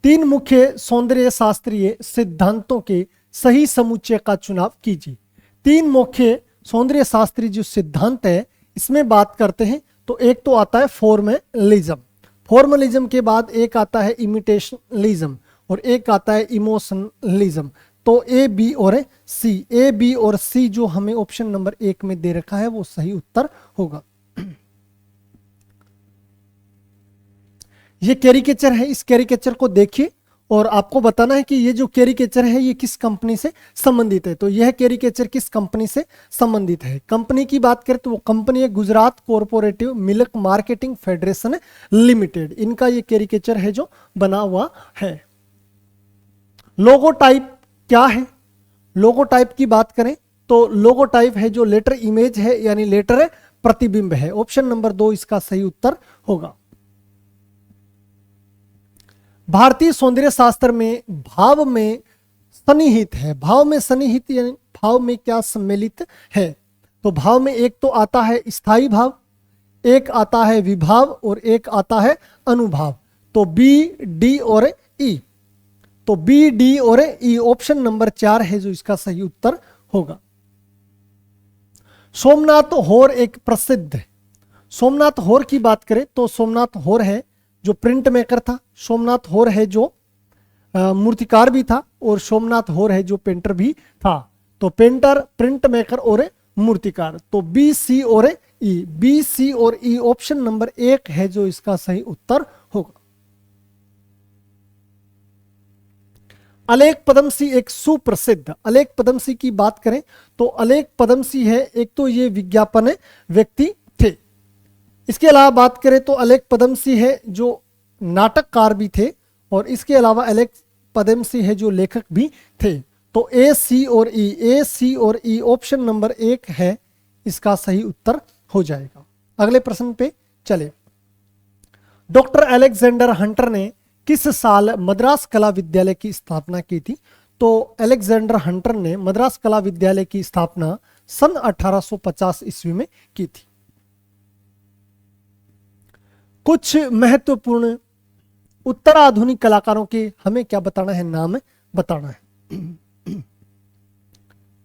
3 मुख्य सौंदर्य शास्त्रीय सिद्धांतों के सही समुच्चय का चुनाव कीजिए। 3 मुख्य सौंदर्य शास्त्रीय जो सिद्धांत है इसमें बात करते हैं। तो एक तो आता है फॉर्मलिज्म, फॉर्मलिज्म के बाद एक आता है इमिटेशनलिज्म, और एक आता है इमोशनलिज्म। तो ए, बी और सी, ए, बी और सी जो हमें ऑप्शन नंबर 1 में दे रखा है वो सही उत्तर होगा। ये कैरिकेचर है, इस कैरिकेचर को देखिए और आपको बताना है कि ये जो कैरिकेचर है ये किस कंपनी से संबंधित है। तो यह कैरिकेचर किस कंपनी से संबंधित है। कंपनी की बात करें तो वो कंपनी है Gujarat cooperative milk marketing federation limited, इनका ये कैरिकेचर है जो बना हुआ है। लोगो टाइप क्या है, लोगो टाइप की बात करें तो लोगो टाइप है जो लेटर इमेज है, यानी लेटर प्रतिबिंब है। ऑप्शन नंबर 2 इसका सही उत्तर होगा। भारतीय सौंदर्य शास्त्र में भाव में सन्निहित है, भाव में सन्निहित यानी भाव में क्या सम्मिलित है। तो भाव में एक तो आता है स्थायी भाव, एक आता है विभाव, और एक आता है अनुभाव। तो बी, डी और ई, तो बी, डी और ई ऑप्शन नंबर 4 है जो इसका सही उत्तर होगा। सोमनाथ होर एक प्रसिद्ध, सोमनाथ होर की बात करें तो सोमनाथ होर है जो प्रिंट मेकर था, सोमनाथ होर है जो मूर्तिकार भी था, और सोमनाथ होर है जो पेंटर भी था। तो पेंटर, प्रिंट मेकर और मूर्तिकार। तो बी, सी और ई, बी, सी और ई ऑप्शन नंबर 1 है जो इसका सही उत्तर होगा। अलेख पदमसी एक सुप्रसिद्ध, अलेख पदमसी की बात करें तो अलेख पदमसी है, एक तो ये विज्ञापन व्यक्ति थे। इसके अलावा बात करें तो अलेख पदमसी है जो नाटककार भी थे, और इसके अलावा अलेख पदमसी है जो लेखक भी थे। तो ए, सी और ई, ए, सी और ई ऑप्शन नंबर 1 है इसका सही उत्तर हो जाएगा। अगले प्रश्न पे चले। डॉक्टर अलेक्जेंडर हंटर ने किस साल मद्रास कला विद्यालय की स्थापना की थी। तो अलेक्जेंडर हंटर ने मद्रास कला विद्यालय की स्थापना सन 1850 ईस्वी में की थी। कुछ महत्वपूर्ण उत्तराधुनिक कलाकारों के हमें क्या बताना है, नाम बताना है।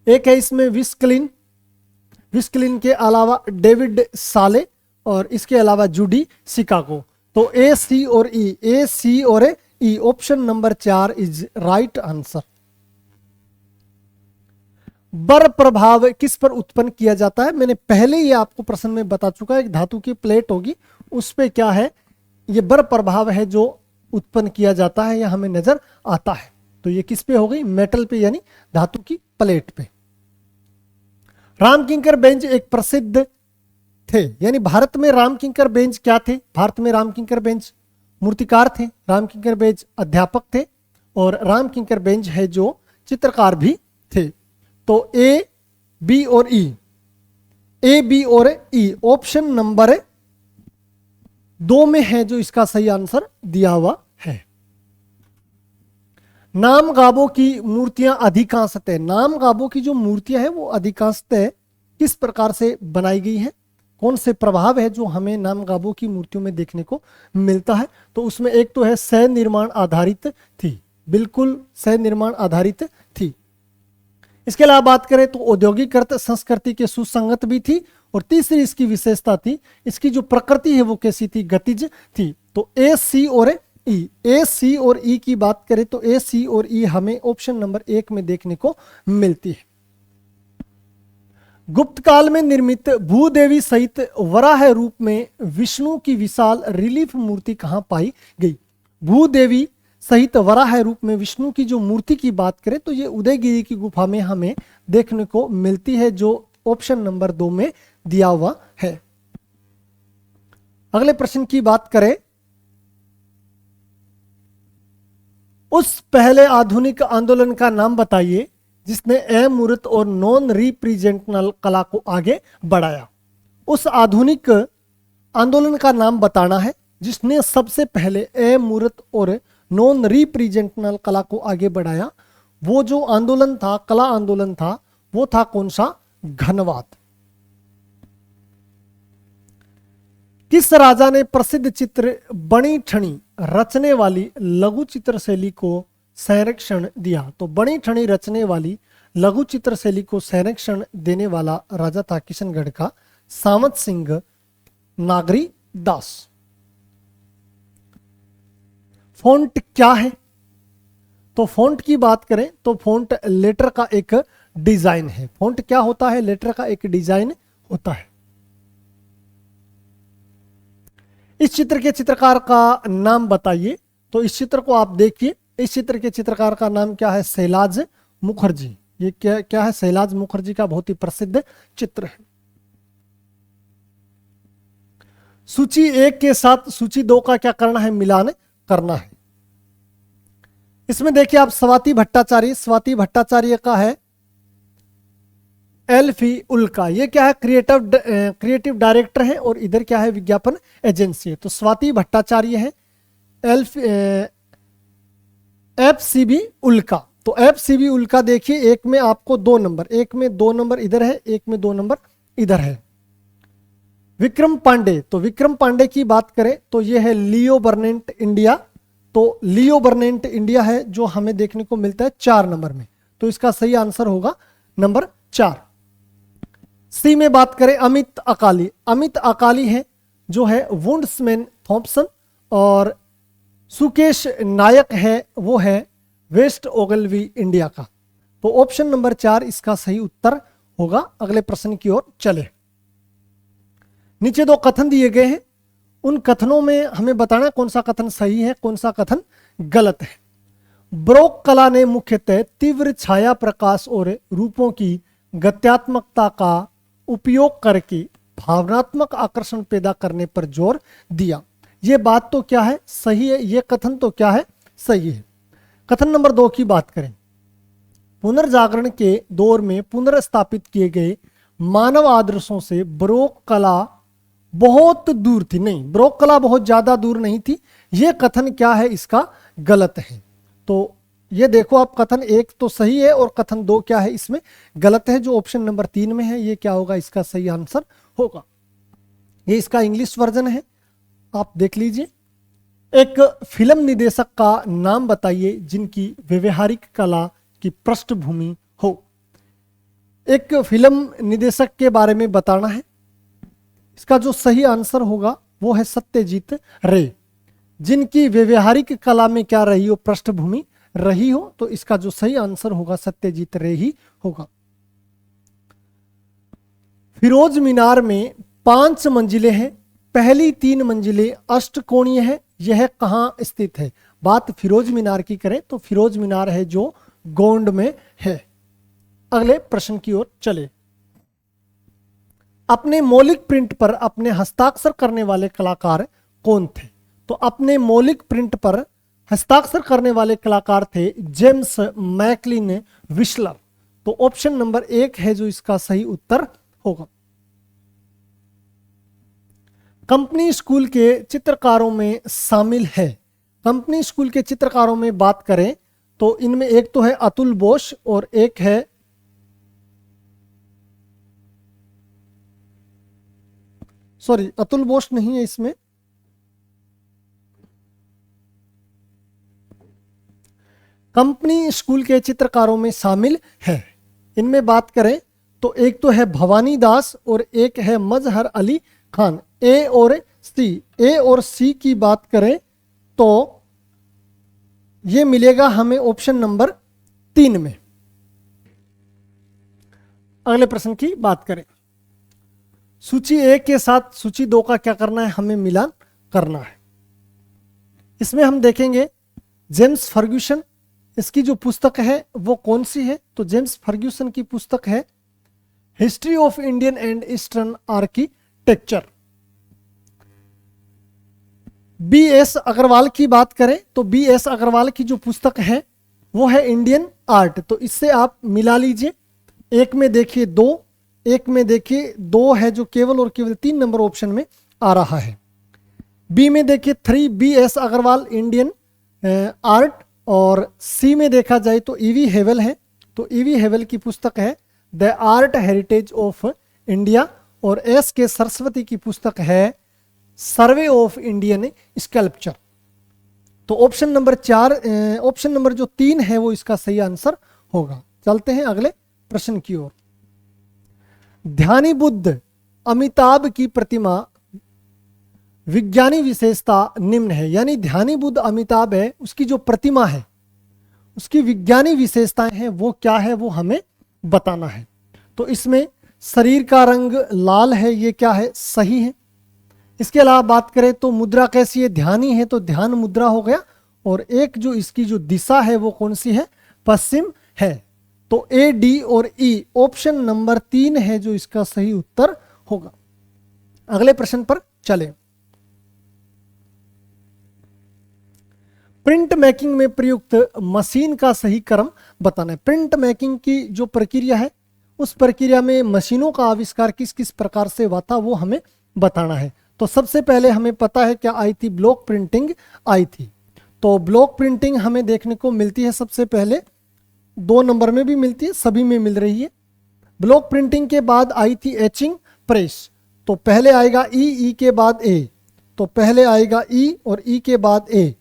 एक है इसमें विस्कलिन, विस्कलिन के अलावा डेविड साले, और इसके अलावा जूडी शिकागो। तो ए, सी और ई, ए, सी और E option number 4 is right answer. बर प्रभाव किस पर उत्पन्न किया जाता है। मैंने पहले ही आपको प्रश्न में बता चुका है, एक धातु की प्लेट होगी उस पे क्या है, ये बर प्रभाव है जो उत्पन्न किया जाता है या हमें नजर आता है। तो ये किस पे हो गई, मेटल पे यानी धातु की प्लेट पे। रामकिंकर बेंच एक प्रसिद्ध थे, यानी भारत में रामकिंकर बेंच क्या थे, भारत में रामकिंकर बेंच मूर्तिकार थे, रामकिंकर बेंच अध्यापक थे, और रामकिंकर बेंच है जो चित्रकार भी थे। तो ए, बी और ई, ए, बी और ई ऑप्शन नंबर 2 में है जो इसका सही आंसर दिया हुआ है। नाम गाबो की मूर्तियां अधिकांशतः, नाम गाबो की जो मूर्तियां हैं वो अधिकांशतः किस प्रकार से बनाई गई हैं, कौन से प्रभाव है जो हमें नाम गाबो की मूर्तियों में देखने को मिलता है। तो उसमें एक तो है सह निर्माण आधारित थी, बिल्कुल सह निर्माण आधारित थी। इसके अलावा बात करें तो औद्योगिक संस्कृति के सुसंगत भी थी, और तीसरी इसकी विशेषता थी, इसकी जो प्रकृति है वो कैसी थी, गतिज थी। तो ए, सी और ई, ए, सी और ई की बात करें तो ए, सी और ई हमें ऑप्शन नंबर 1 में देखने को मिलती है। गुप्त काल में निर्मित भूदेवी सहित वराह रूप में विष्णु की विशाल रिलीफ मूर्ति कहां पाई गई? भूदेवी सहित वराह रूप में विष्णु की जो मूर्ति की बात करें तो ये उदयगिरी की गुफा में हमें देखने को मिलती है, जो ऑप्शन नंबर 2 में दिया हुआ है। अगले प्रश्न की बात करें, उस पहले आधुनिक आंदोलन का नाम बताइए जिसने अमूर्त और नॉन रिप्रेजेंटेशनल कला को आगे बढ़ाया। उस आधुनिक आंदोलन का नाम बताना है जिसने सबसे पहले अमूर्त और नॉन रिप्रेजेंटेशनल कला को आगे बढ़ाया। वो जो आंदोलन था, कला आंदोलन था, वो था कौन सा? घनवाद। किस राजा ने प्रसिद्ध चित्र बणी ठणी रचने वाली लघु चित्र शैली को संरक्षण दिया? तो बणी ठणी रचने वाली लघु चित्र शैली को संरक्षण देने वाला राजा था किशनगढ़ का सामंत सिंह नागरी दास। फॉन्ट क्या है? तो फॉन्ट की बात करें तो फॉन्ट लेटर का एक डिजाइन है। फॉन्ट क्या होता है? लेटर का एक डिजाइन होता है। इस चित्र के चित्रकार का नाम बताइए। तो इस चित्र को आप देखिए, इस चित्र के चित्रकार का नाम क्या है? शैलाज मुखर्जी। ये क्या है? शैलाज मुखर्जी का बहुत ही प्रसिद्ध चित्र है। सूची 1 के साथ सूची 2 का क्या करना है? मिलान करना है। इसमें देखिए आप स्वाति भट्टाचार्य, स्वाति भट्टाचार्य का है एल्फी उल्का। ये क्या है? क्रिएटिव डायरेक्टर है और इधर क्या है? विज्ञापन एजेंसी है। तो स्वाति भट्टाचार्य है एफसीबी उल्का। तो एफसीबी उल्का देखिए, एक में आपको 2 नंबर, एक में 2 नंबर इधर है, एक में 2 नंबर इधर है। विक्रम पांडे, तो विक्रम पांडे की बात करें तो ये है लियो बर्नेंट इंडिया। तो लियो बर्नेंट इंडिया है जो हमें देखने को मिलता है 4 नंबर में। तो इसका सही आंसर होगा नंबर 4। सी में बात करें अमित अकाली, अमित अकाली है जो है वुंड्समैन थॉम्पसन, और सुकेश नायक है वो है वेस्ट ओगलवी इंडिया का। तो ऑप्शन नंबर 4 इसका सही उत्तर होगा। अगले प्रश्न की ओर चले। नीचे 2 कथन दिए गए हैं, उन कथनों में हमें बताना कौन सा कथन सही है, कौन सा कथन गलत है। ब्रोक कला ने मुख्यतः तीव्र छाया प्रकाश और रूपों की गत्यात्मकता का उपयोग करके भावनात्मक आकर्षण पैदा करने पर जोर दिया। यह बात तो क्या है? सही है। यह कथन तो क्या है? सही है। कथन नंबर 2 की बात करें, पुनर्जागरण के दौर में पुनर्स्थापित किए गए मानव आदर्शों से ब्रोक कला बहुत दूर थी। नहीं, ब्रोक कला बहुत ज्यादा दूर नहीं थी। यह कथन क्या है? इसका गलत है। तो ये देखो आप, कथन 1 तो सही है और कथन 2 क्या है? इसमें गलत है, जो ऑप्शन नंबर 3 में है। ये क्या होगा? इसका सही आंसर होगा। ये इसका इंग्लिश वर्जन है, आप देख लीजिए। एक फिल्म निर्देशक का नाम बताइए जिनकी व्यवहारिक कला की पृष्ठभूमि हो। एक फिल्म निर्देशक के बारे में बताना है। इसका जो सही आंसर होगा वो है सत्यजीत रे, जिनकी व्यवहारिक कला में क्या रही हो? पृष्ठभूमि रही हो। तो इसका जो सही आंसर होगा सत्यजीत रे ही होगा। फिरोज मीनार में 5 मंजिलें हैं, पहली 3 मंजिलें अष्टकोणीय है। यह कहां स्थित है? बात फिरोज मीनार की करें तो फिरोज मीनार है जो गोंड में है। अगले प्रश्न की ओर चले। अपने मौलिक प्रिंट पर अपने हस्ताक्षर करने वाले कलाकार कौन थे? तो अपने मौलिक प्रिंट पर हस्ताक्षर करने वाले कलाकार थे जेम्स मैकलिन विस्लर। तो ऑप्शन नंबर 1 है जो इसका सही उत्तर होगा। कंपनी स्कूल के चित्रकारों में शामिल है। कंपनी स्कूल के चित्रकारों में बात करें तो इनमें एक तो है अतुल बोस और एक है अतुल बोस नहीं है इसमें, कंपनी स्कूल के चित्रकारों में शामिल है। इनमें बात करें तो एक तो है भवानी दास और एक है मजहर अली खान। ए और सी की बात करें तो ये मिलेगा हमें ऑप्शन नंबर 3 में। अगले प्रश्न की बात करें, सूची 1 के साथ सूची 2 का क्या करना है, हमें मिलान करना है। इसमें हम देखेंगे जेम्स फर्ग्यूसन, इसकी जो पुस्तक है वो कौन सी है, तो जेम्स फर्ग्यूसन की पुस्तक है history of Indian and eastern architecture. BS. Agrawal की बात करें तो बी.एस. अग्रवाल की जो पुस्तक है वो है इंडियन आर्ट। तो इससे आप मिला लीजिए, एक में देखिए 2, एक में देखिए 2 है जो केवल और केवल 3 नंबर ऑप्शन में आ रहा है। बी में देखिए 3 बी.एस. अग्रवाल इंडियन आर्ट, और सी में देखा जाए तो ईवी हेवल है, तो ईवी हेवल की पुस्तक है the art heritage of India, और एस के सरस्वती की पुस्तक है सर्वे ऑफ इंडियन स्कल्पचर। तो ऑप्शन नंबर जो 3 है वो इसका सही आंसर होगा। चलते हैं अगले प्रश्न की ओर। ध्यानी बुद्ध अमिताभ की प्रतिमा विज्ञानी विशेषता निम्न है, यानी ध्यानी बुद्ध अमिताभ है उसकी जो प्रतिमा है उसकी विज्ञानी विशेषताएं हैं वो क्या है, वो हमें बताना है। तो इसमें शरीर का रंग लाल है, ये क्या है, सही है। इसके अलावा बात करें तो मुद्रा कैसी है, ध्यानी है तो ध्यान मुद्रा हो गया, और एक जो इसकी जो दिशा है वो कौन सी है, पश्चिम है। तो ए, डी और ई ऑप्शन नंबर 3 है जो इसका सही उत्तर होगा। अगले प्रश्न पर चले। प्रिंट मेकिंग में प्रयुक्त मशीन का सही क्रम बताना है। प्रिंट मेकिंग की जो प्रक्रिया है उस प्रक्रिया में मशीनों का आविष्कार किस किस प्रकार से हुआ था वो हमें बताना है। तो सबसे पहले हमें पता है क्या आई थी, ब्लॉक प्रिंटिंग आई थी। तो ब्लॉक प्रिंटिंग हमें देखने को मिलती है सबसे पहले 2 नंबर में भी मिलती है, सभी में मिल रही है। ब्लॉक प्रिंटिंग के बाद आई थी एचिंग प्रेस, तो पहले आएगा ई के बाद ए, तो पहले आएगा ई और ई के बाद ए।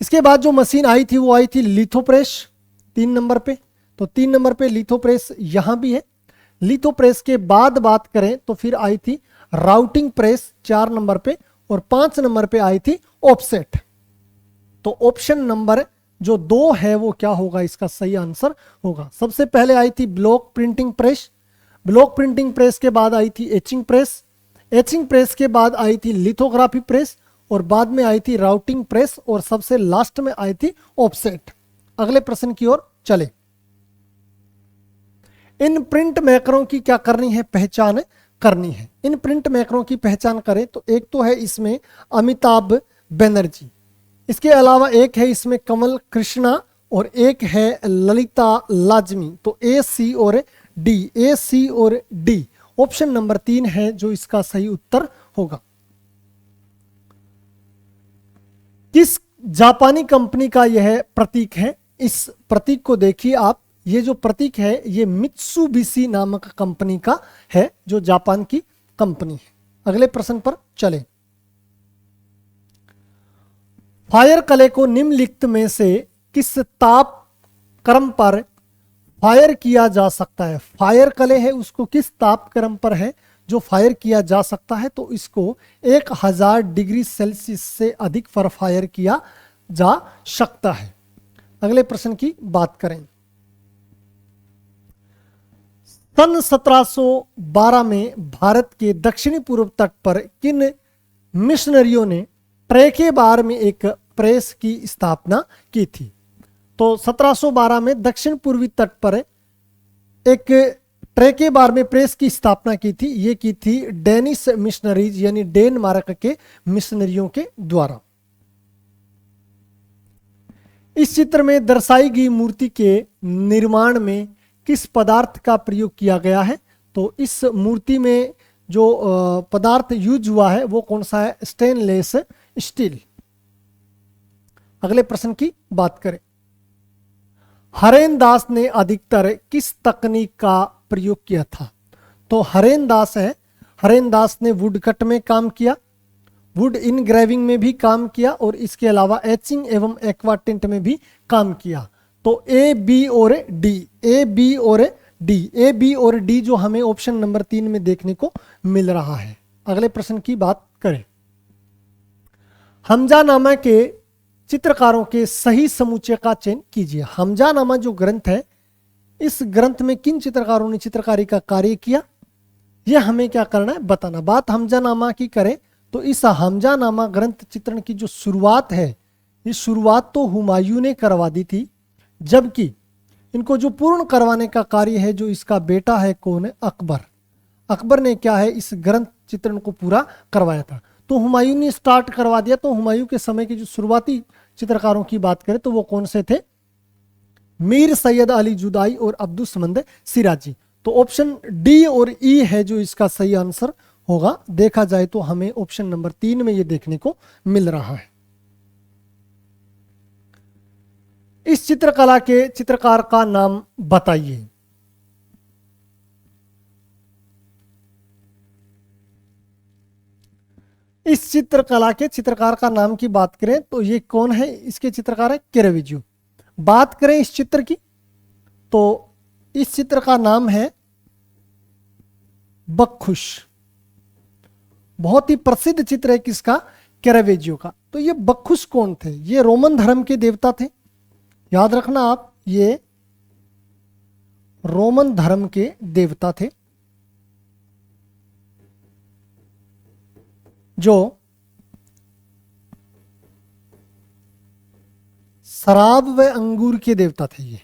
इसके बाद जो मशीन आई थी वो आई थी लिथोप्रेस 3 नंबर पे, तो 3 नंबर पे लिथोप्रेस यहां भी है। लिथोप्रेस के बाद बात करें तो फिर आई थी राउटिंग प्रेस 4 नंबर पे, और 5 नंबर पे आई थी ऑफसेट। तो ऑप्शन नंबर जो 2 है वो क्या होगा, इसका सही आंसर होगा। सबसे पहले आई थी block printing press, block printing press के बाद आई थी एचिंग प्रेस, एचिंग प्रेस के बाद आई थी लिथोग्राफी प्रेस, और बाद में आई थी राउटिंग प्रेस, और सबसे लास्ट में आई थी ऑफसेट। अगले प्रश्न की ओर चले। इन प्रिंट मेकरों की क्या करनी है, पहचान करनी है। इन प्रिंट मेकरों की पहचान करें तो एक तो है इसमें अमिताभ बनर्जी, इसके अलावा एक है इसमें कमल कृष्णा, और एक है ललिता लाजमी। तो ए, सी और डी, ए, सी और डी ऑप्शन नंबर 3 है जो इसका सही उत्तर होगा। किस जापानी कंपनी का यह प्रतीक है, इस प्रतीक को देखिए आप, ये जो प्रतीक है ये मित्सुबिशी नामक कंपनी का है जो जापान की कंपनी है। अगले प्रश्न पर चले। फायर कले को निम्नलिखित में से किस ताप क्रम पर फायर किया जा सकता है। फायर कले है उसको किस ताप क्रम पर है जो फायर किया जा सकता है, तो इसको 1000 डिग्री सेल्सियस से अधिक पर फायर किया जा सकता है। अगले प्रश्न की बात करें। सन 1712 में भारत के दक्षिणी पूर्व तट पर किन मिशनरियों ने ट्रेके बार में एक प्रेस की स्थापना की थी। तो 1712 में दक्षिण पूर्वी तट पर एक ट्रेके बार में प्रेस की स्थापना की थी, ये की थी डेनिश मिशनरीज यानी डेनमार्क के मिशनरियों के द्वारा। इस चित्र में दर्शाई गई मूर्ति के निर्माण में किस पदार्थ का प्रयोग किया गया है, तो इस मूर्ति में जो पदार्थ यूज हुआ है वो कौन सा है, स्टेनलेस स्टील। अगले प्रश्न की बात करें। हरेन दास ने अधिकतर किस तकनीक का प्रयोग किया था, तो हरेन दास है, हरेन दास ने वुड कट में काम किया, वुड इनग्रेविंग में भी काम किया, और इसके अलावा एचिंग एवं एक्वाटिंट में भी काम किया। तो ए, बी और डी, ए, बी और डी, ए, बी और डी जो हमें ऑप्शन नंबर 3 में देखने को मिल रहा है। अगले प्रश्न की बात करें, हमजानामा के चित्रकारों के सही समुच्चय का चयन कीजिए। हमजानामा जो ग्रंथ है, इस ग्रंथ में किन चित्रकारों ने चित्रकारी का कार्य किया, यह हमें क्या करना है बताना। बात हमजानामा की करें तो इस हमजानामा ग्रंथ चित्रण की जो शुरुआत है, ये शुरुआत तो हुमायूं ने करवा दी थी, जबकि इनको जो पूर्ण करवाने का कार्य है जो इसका बेटा है, कौन है, अकबर। अकबर ने क्या है इस ग्रंथ चित्रण को पूरा करवाया था। तो हुमायूं ने स्टार्ट करवा दिया। तो हुमायूं के समय के जो शुरुआती चित्रकारों की बात करें तो वो कौन से थे, मीर सैयद अली जुदाई और अब्दुस्समद सिराजी। तो ऑप्शन डी और ई है जो इसका सही आंसर होगा। देखा जाए तो हमें ऑप्शन नंबर 3 में ये देखने को मिल रहा है। इस चित्रकला के चित्रकार का नाम बताइए। इस चित्रकला के चित्रकार का नाम की बात करें तो ये कौन है, इसके चित्रकार है कैरेविजियो। बात करें इस चित्र की तो इस चित्र का नाम है बख्शुश। बहुत ही प्रसिद्ध चित्र है किसका, कैरेविजियो का। तो ये बख्शुश कौन थे, ये रोमन धर्म के देवता थे। याद रखना आप, ये रोमन धर्म के देवता थे जो शराब व अंगूर के देवता थे। ये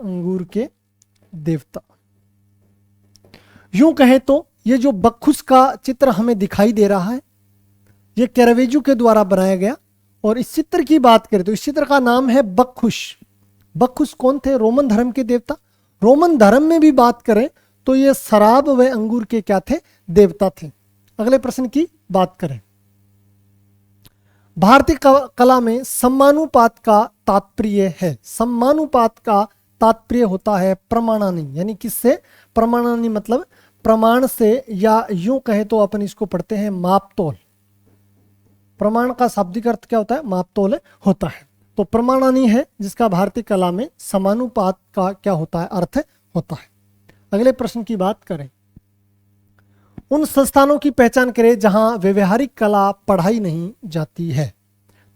अंगूर के देवता। यूं कहें तो ये जो बख्शुश का चित्र हमें दिखाई दे रहा है, ये कैरेविजियो के द्वारा बनाया गया। और इस चित्र की बात करें तो इस चित्र का नाम है बख्शुश। बख्शुश कौन थे, रोमन धर्म के देवता। रोमन धर्म में भी बात करें तो ये शराब व अंगूर के क्या थे, देवता थे। अगले प्रश्न की बात करें, भारतीय कला में सम्मानुपात का तात्पर्य है। सम्मानुपात का तात्पर्य होता है प्रमाणानी, यानी किससे, प्रमाणानी मतलब प्रमाण से, या यूं कहे तो अपन इसको पढ़ते हैं मापतोल। प्रमाण का शाब्दिक अर्थ क्या होता है, मापतोल होता है। तो प्रमाणानी है जिसका भारतीय कला में समानुपात का क्या होता है, अर्थ होता है। अगले प्रश्न की बात करें, उन संस्थानों की पहचान करें जहां व्यवहारिक कला पढ़ाई नहीं जाती है।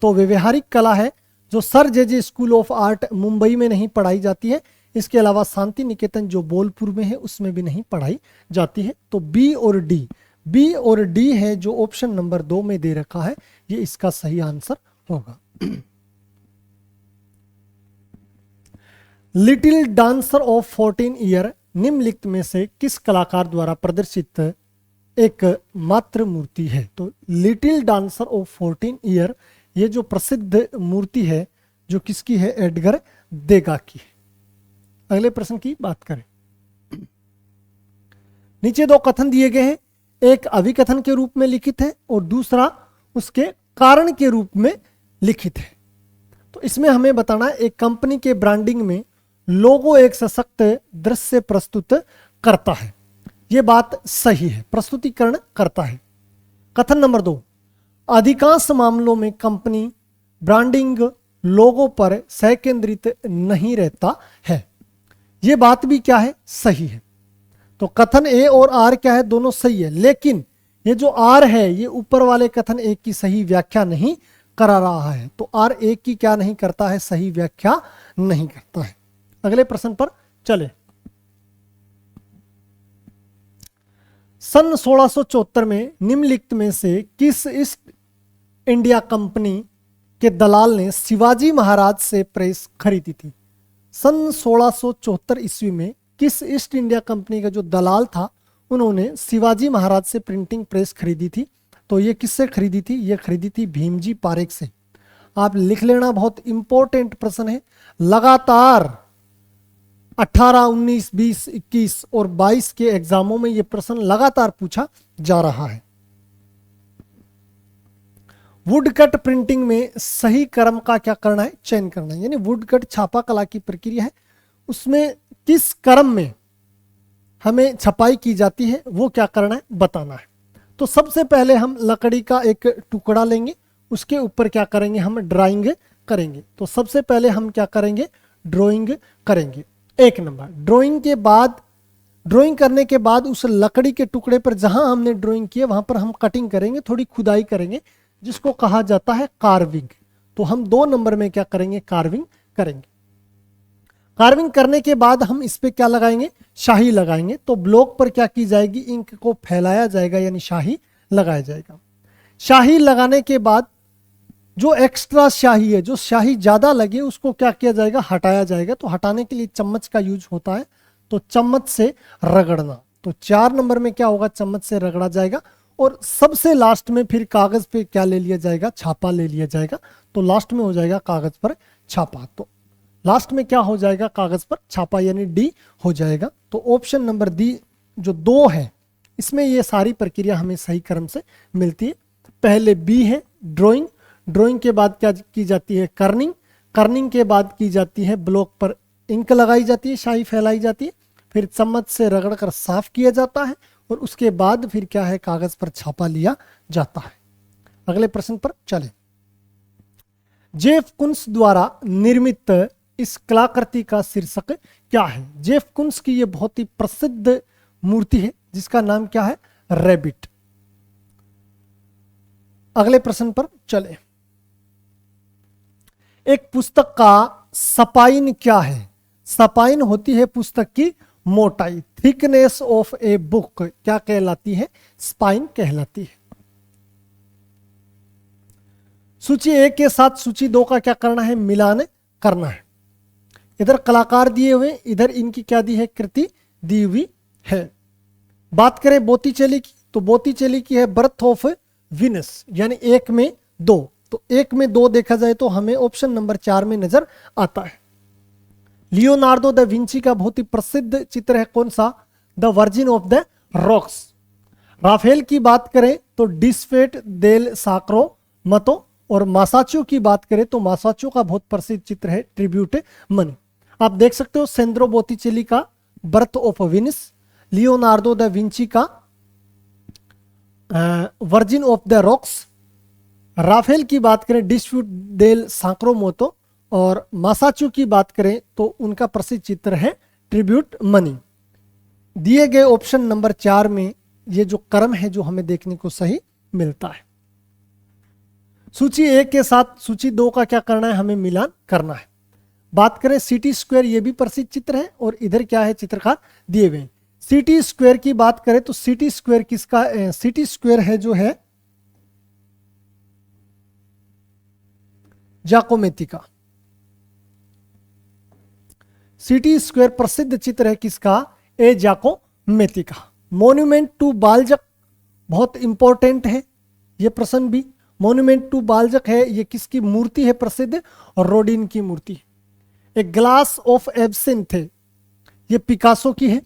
तो व्यवहारिक कला है जो sir J school of art Mumbai में नहीं पढ़ाई जाती है। इसके अलावा शांति निकेतन जो बोलपुर में है उसमें भी नहीं पढ़ाई जाती है। तो बी और डी, बी और डी है जो ऑप्शन नंबर 2 में दे रखा है, ये इसका सही आंसर होगा। लिटिल डांसर ऑफ 14 ईयर निम्नलिखित में से किस कलाकार द्वारा प्रदर्शित एक मात्र मूर्ति है। तो लिटिल डांसर ऑफ 14 ईयर ये जो प्रसिद्ध मूर्ति है जो किसकी है, एडगर देगा की है। अगले प्रश्न की बात करें, नीचे 2 कथन दिए गए हैं, एक अभिकथन के रूप में लिखित है और दूसरा उसके कारण के रूप में लिखित है। तो इसमें हमें बताना है, एक कंपनी के ब्रांडिंग में लोगो एक सशक्त दृश्य प्रस्तुत करता है, यह बात सही है, प्रस्तुतिकरण करता है। कथन नंबर 2, अधिकांश मामलों में कंपनी ब्रांडिंग लोगो पर संकेंद्रित नहीं रहता है, यह बात भी क्या है, सही है। तो कथन ए और आर क्या है, दोनों सही है, लेकिन ये जो आर है ये ऊपर वाले कथन ए की सही व्याख्या नहीं करा रहा है। तो आर ए की क्या नहीं करता है, सही व्याख्या नहीं करता है। अगले प्रश्न पर चले, सन 1674 में निम्नलिखित में से किस ईस्ट इंडिया कंपनी के दलाल ने शिवाजी महाराज से प्रेस खरीदी थी। सन 1674 ईस्वी में किस ईस्ट इंडिया कंपनी का जो दलाल था उन्होंने शिवाजी महाराज से प्रिंटिंग प्रेस खरीदी थी। तो ये किससे खरीदी थी, ये खरीदी थी भीमजी पारेख से। आप लिख लेना, बहुत इंपॉर्टेंट प्रश्न है। लगातार 18, 19, 20, 21 और 22 के एग्जामों में ये प्रश्न लगातार पूछा जा रहा है। वुडकट प्रिंटिंग में सही क्रम का क्या करना है, चयन करना है। यानी वुडकट छापा कला की प्रक्रिया है, उसमें किस क्रम में हमें छपाई की जाती है वो क्या करना है, बताना है। तो सबसे पहले हम लकड़ी का एक टुकड़ा लेंगे, उसके ऊपर क्या करेंगे, हम ड्राइंग करेंगे। तो सबसे पहले हम क्या करेंगे, ड्राइंग करेंगे। 1 नंबर, ड्राइंग करने के बाद उस लकड़ी के टुकड़े पर जहां हमने ड्राइंग किया वहां पर हम कटिंग करेंगे, थोड़ी खुदाई करेंगे, जिसको कहा जाता है कार्विंग। तो हम 2 नंबर में क्या करेंगे, कार्विंग करेंगे। कार्विंग करने के बाद हम इस पे क्या लगाएंगे, शाही लगाएंगे। तो ब्लॉक पर क्या की जाएगी, इंक को फैलाया जाएगा, यानी शाही लगाया जाएगा। शाही लगाने के बाद जो एक्स्ट्रा शाही है, जो शाही ज्यादा लगे, उसको क्या किया जाएगा, हटाया जाएगा। तो हटाने के लिए चम्मच का यूज होता है, तो चम्मच से रगड़ना। तो 4 नंबर में क्या होगा, चम्मच से रगड़ा जाएगा। और सबसे लास्ट में फिर कागज पे क्या ले लिया जाएगा, छापा ले लिया जाएगा। तो लास्ट में हो जाएगा कागज पर छापा। तो लास्ट में क्या हो जाएगा, कागज पर छापा, यानी डी हो जाएगा। तो ऑप्शन नंबर डी जो 2 है, इसमें ये सारी प्रक्रिया हमें सही क्रम से मिलती है। पहले बी है ड्राइंग, ड्राइंग के बाद क्या की जाती है, कर्निंग, कर्निंग के बाद की जाती है ब्लॉक पर इंक लगाई जाती है, शाही फैलाई जाती है, फिर चम्मच से रगड़ कर साफ किया जाता है, और उसके बाद फिर क्या है, कागज पर छापा लिया जाता है। अगले प्रश्न पर चले। जेफ कुंस द्वारा निर्मित इस कलाकृति का शीर्षक क्या है। जेफ कुंस की यह बहुत ही प्रसिद्ध मूर्ति है, जिसका नाम क्या है, रैबिट। अगले प्रश्न पर चले। एक पुस्तक का सपाइन क्या है। सपाइन होती है पुस्तक की मोटाई। थिकनेस ऑफ ए बुक क्या कहलाती है, स्पाइन कहलाती है। सूची 1 के साथ सूची 2 का क्या करना है, मिलान करना है। इधर कलाकार दिए हुए, इधर इनकी क्या दी है, कृति दी हुई है। बात करें बोतीचेली की, तो बोतीचेली की है बर्थ ऑफ वीनस, यानी 1 में 2। तो 1 में 2 देखा जाए तो हमें ऑप्शन नंबर 4 में नजर आता है। लियोनार्डो दा विंची का बहुत ही प्रसिद्ध चित्र है कौन सा, the Virgin of the rocks. Raphael की बात करें तो डिस्फेट देल साक्रो मतो, और मासाचो की बात करें तो मासाचो का बहुत प्रसिद्ध चित्र है ट्रिब्यूट मनी। आप देख सकते हो सेंड्रो बोतीचेली का birth of Venus, Leonardo da Vinci का virgin of the rocks, Raphael की बात करें डिस्फ्यूट देल सांक्रोमोतो, और मासाचो की बात करें तो उनका प्रसिद्ध चित्र है ट्रिब्यूट मनी। दिए गए ऑप्शन नंबर 4 में ये जो क्रम है जो हमें देखने को सही मिलता है। सूची 1 के साथ सूची 2 का क्या करना है, हमें मिलान करना है। बात करें सिटी स्क्वायर, ये भी प्रसिद्ध चित्र है, और इधर क्या है, चित्रकार दिए हुए। सिटी स्क्वायर की बात करें तो सिटी स्क्वायर किसका, सिटी स्क्वायर है जो है जाकोमेती का। सिटी स्क्वायर प्रसिद्ध चित्र है किसका, ए जाकोमेती का। मॉन्यूमेंट टू बाल्जक बहुत इंपॉर्टेंट है ये प्रश्न भी। मॉन्यूमेंट टू बाल्जक है, ये किसकी मूर्ति है प्रसिद्ध, और रोडिन की मूर्ति। एक ग्लास ऑफ एब्सिंथ है, ये पिकासो की है।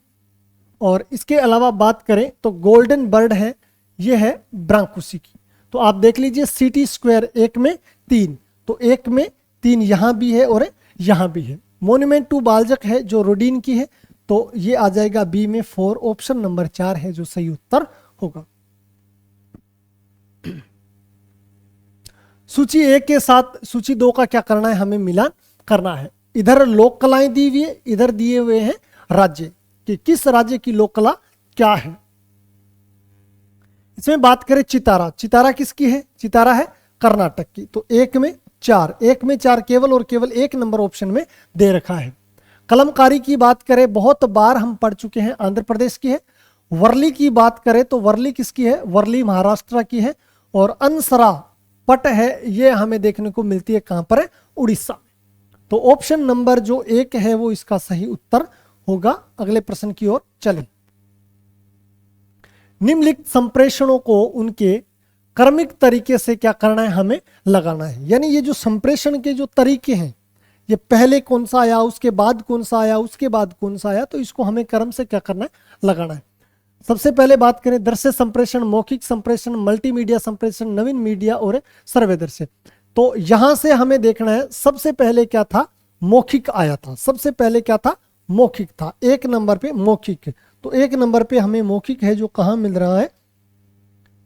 और इसके अलावा बात करें तो गोल्डन बर्ड है, ये है ब्रांकुसी की। तो आप देख लीजिए सिटी स्क्वायर 1 में 3, तो 1 में 3 यहां भी है और यहां भी है। मॉन्यूमेंट टू बाल्जक है जो रोडिन की है, तो ये आ जाएगा बी में 4। ऑप्शन नंबर 4 है जो सही उत्तर होगा। सूची 1 के साथ सूची 2 का क्या करना है, हमें मिलान करना है। इधर लोक कलाएं दी हुई है, इधर दिए हुए हैं राज्य कि किस राज्य की लोक कला क्या है। इसमें बात करें चितारा, चितारा किसकी है, चितारा है कर्नाटक की। तो 1 में 4, 1 में 4 केवल और केवल 1 नंबर ऑप्शन में दे रखा है। कलमकारी की बात करें, बहुत बार हम पढ़ चुके हैं, आंध्र प्रदेश की है। वर्ली की बात करें तो वर्ली किसकी है, वर्ली महाराष्ट्र की है। और अनसरा पट है, ये हमें देखने को मिलती है कहां पर है, उड़ीसा। तो ऑप्शन नंबर जो 1 है वो इसका सही उत्तर होगा। अगले प्रश्न की ओर चलें। निम्नलिखित संप्रेषणों को उनके क्रमिक तरीके से क्या करना है, हमें लगाना है। यानी ये जो संप्रेषण के जो तरीके हैं, ये पहले कौन सा आया, उसके बाद कौन सा आया, उसके बाद कौन सा आया, तो इसको हमें क्रम से क्या करना है, लगाना है। सबसे पहले बात करें दृश्य संप्रेषण, मौखिक संप्रेषण, मल्टीमीडिया संप्रेषण, नवीन मीडिया और सर्वे दृश्य। तो यहां से हमें देखना है सबसे पहले क्या था, मौखिक आया था। सबसे पहले क्या था, मौखिक था। 1 नंबर पे मौखिक। तो 1 नंबर पे हमें मौखिक है जो कहां मिल रहा है,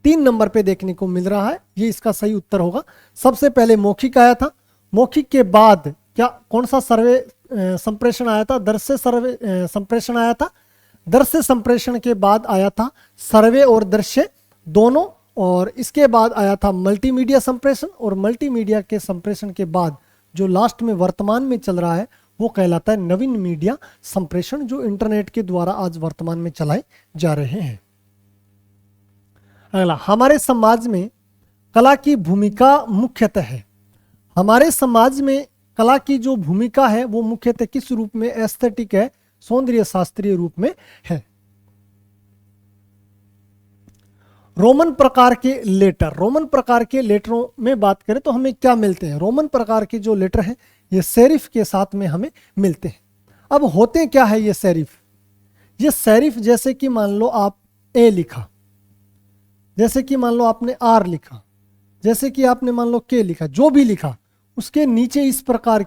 3 नंबर पे देखने को मिल रहा है। ये इसका सही उत्तर होगा। सबसे पहले मौखिक आया था, मौखिक के बाद क्या कौन सा सर्वे संप्रेषण आया था? दृश्य सर्वे संप्रेषण आया था। दृश्य संप्रेषण के बाद आया था सर्वे और दृश्य दोनों, और इसके बाद आया था मल्टीमीडिया संप्रेषण, और मल्टीमीडिया के संप्रेषण के बाद जो लास्ट में वर्तमान में चल रहा है वो कहलाता है नवीन मीडिया संप्रेषण, जो इंटरनेट के द्वारा आज वर्तमान में चलाए जा रहे हैं। अगला, हमारे समाज में कला की भूमिका मुख्यतः है। हमारे समाज में कला की जो भूमिका है वो मुख्यतः किस रूप में? एस्थेटिक है, सौंदर्य शास्त्रीय रूप में है। रोमन प्रकार के लेटर, रोमन प्रकार के लेटरों में बात करें तो हमें क्या मिलते हैं? रोमन प्रकार के जो लेटर हैं ये सेरिफ के साथ में हमें मिलते हैं। अब होते क्या है ये सेरिफ? ये सेरिफ जैसे कि मान लो आप ए लिखा, जैसे कि मान लो आपने आर लिखा, जैसे कि आपने मान लो के लिखा, जो भी लिखा उसके नीचे इस प्रकार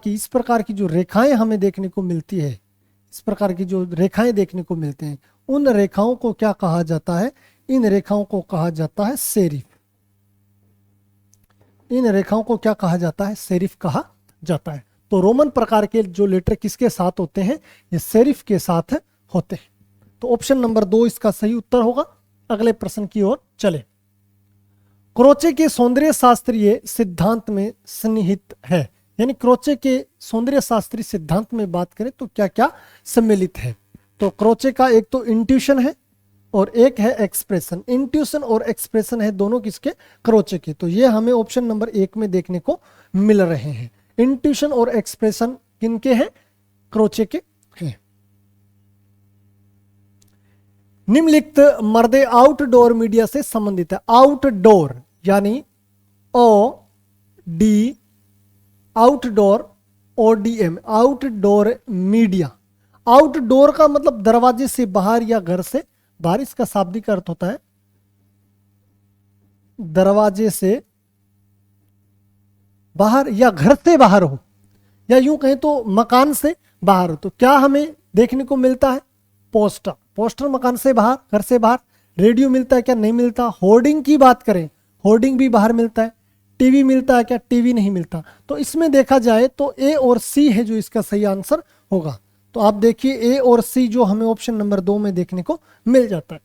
की जो रेखाएं हमें देखने को मिलती है, इस प्रकार की जो रेखाएं देखने को मिलते हैं, उन रेखाओं को क्या कहा जाता है? इन रेखाओं को कहा जाता है सेरिफ। इन रेखाओं को क्या कहा जाता है? सेरिफ कहा जाता है। तो रोमन प्रकार के जो लेटर किसके साथ होते हैं? ये सेरिफ के साथ होते हैं। तो ऑप्शन नंबर 2 इसका सही उत्तर होगा। अगले प्रश्न की ओर चले। क्रोचे के सौंदर्य शास्त्रीय सिद्धांत में सन्निहित है, यानी क्रोचे के सौंदर्य शास्त्रीय सिद्धांत में बात करें तो क्या क्या सम्मिलित है? तो क्रोचे का एक तो इंट्यूशन है और एक है एक्सप्रेशन। इंट्यूशन और एक्सप्रेशन है दोनों किसके? क्रोचे के। तो ये हमें ऑप्शन नंबर 1 में देखने को मिल रहे हैं। इंट्यूशन और एक्सप्रेशन किनके हैं? क्रोचे के हैं। निम्नलिखित मर्दे आउटडोर मीडिया से संबंधित है। आउटडोर यानी O D outdoor ODM outdoor media. Outdoor का मतलब दरवाजे से बाहर या घर से बाहर, इसका शाब्दिक अर्थ होता है दरवाजे से बाहर या घर से बाहर हो, या यूं कहें तो मकान से बाहर हो। तो क्या हमें देखने को मिलता है? पोस्टर। पोस्टर मकान से बाहर, घर से बाहर। रेडियो मिलता है क्या? नहीं मिलता। होर्डिंग की बात करें, होर्डिंग भी बाहर मिलता है। टीवी मिलता है क्या? टीवी नहीं मिलता। तो इसमें देखा जाए तो ए और सी है जो इसका सही आंसर होगा। तो आप देखिए ए और सी जो हमें ऑप्शन नंबर 2 में देखने को मिल जाता है।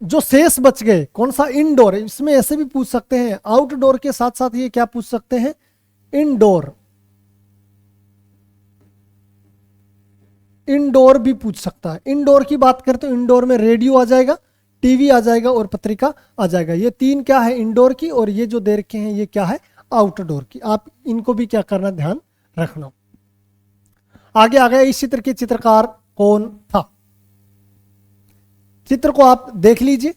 जो शेष बच गए कौन सा? इंडोर। इसमें ऐसे भी पूछ सकते हैं, आउटडोर के साथ साथ ये क्या पूछ सकते हैं? इंडोर। इंडोर भी पूछ सकता है। इंडोर की बात करें तो इंडोर में रेडियो आ जाएगा, टीवी आ जाएगा और पत्रिका आ जाएगा। ये 3 क्या है? इंडोर की। और ये जो दे रखे हैं ये क्या है? आउटडोर की। आप इनको भी क्या करना, ध्यान रखना। आगे आ गया, इस चित्र के चित्रकार कौन था? चित्र को आप देख लीजिए।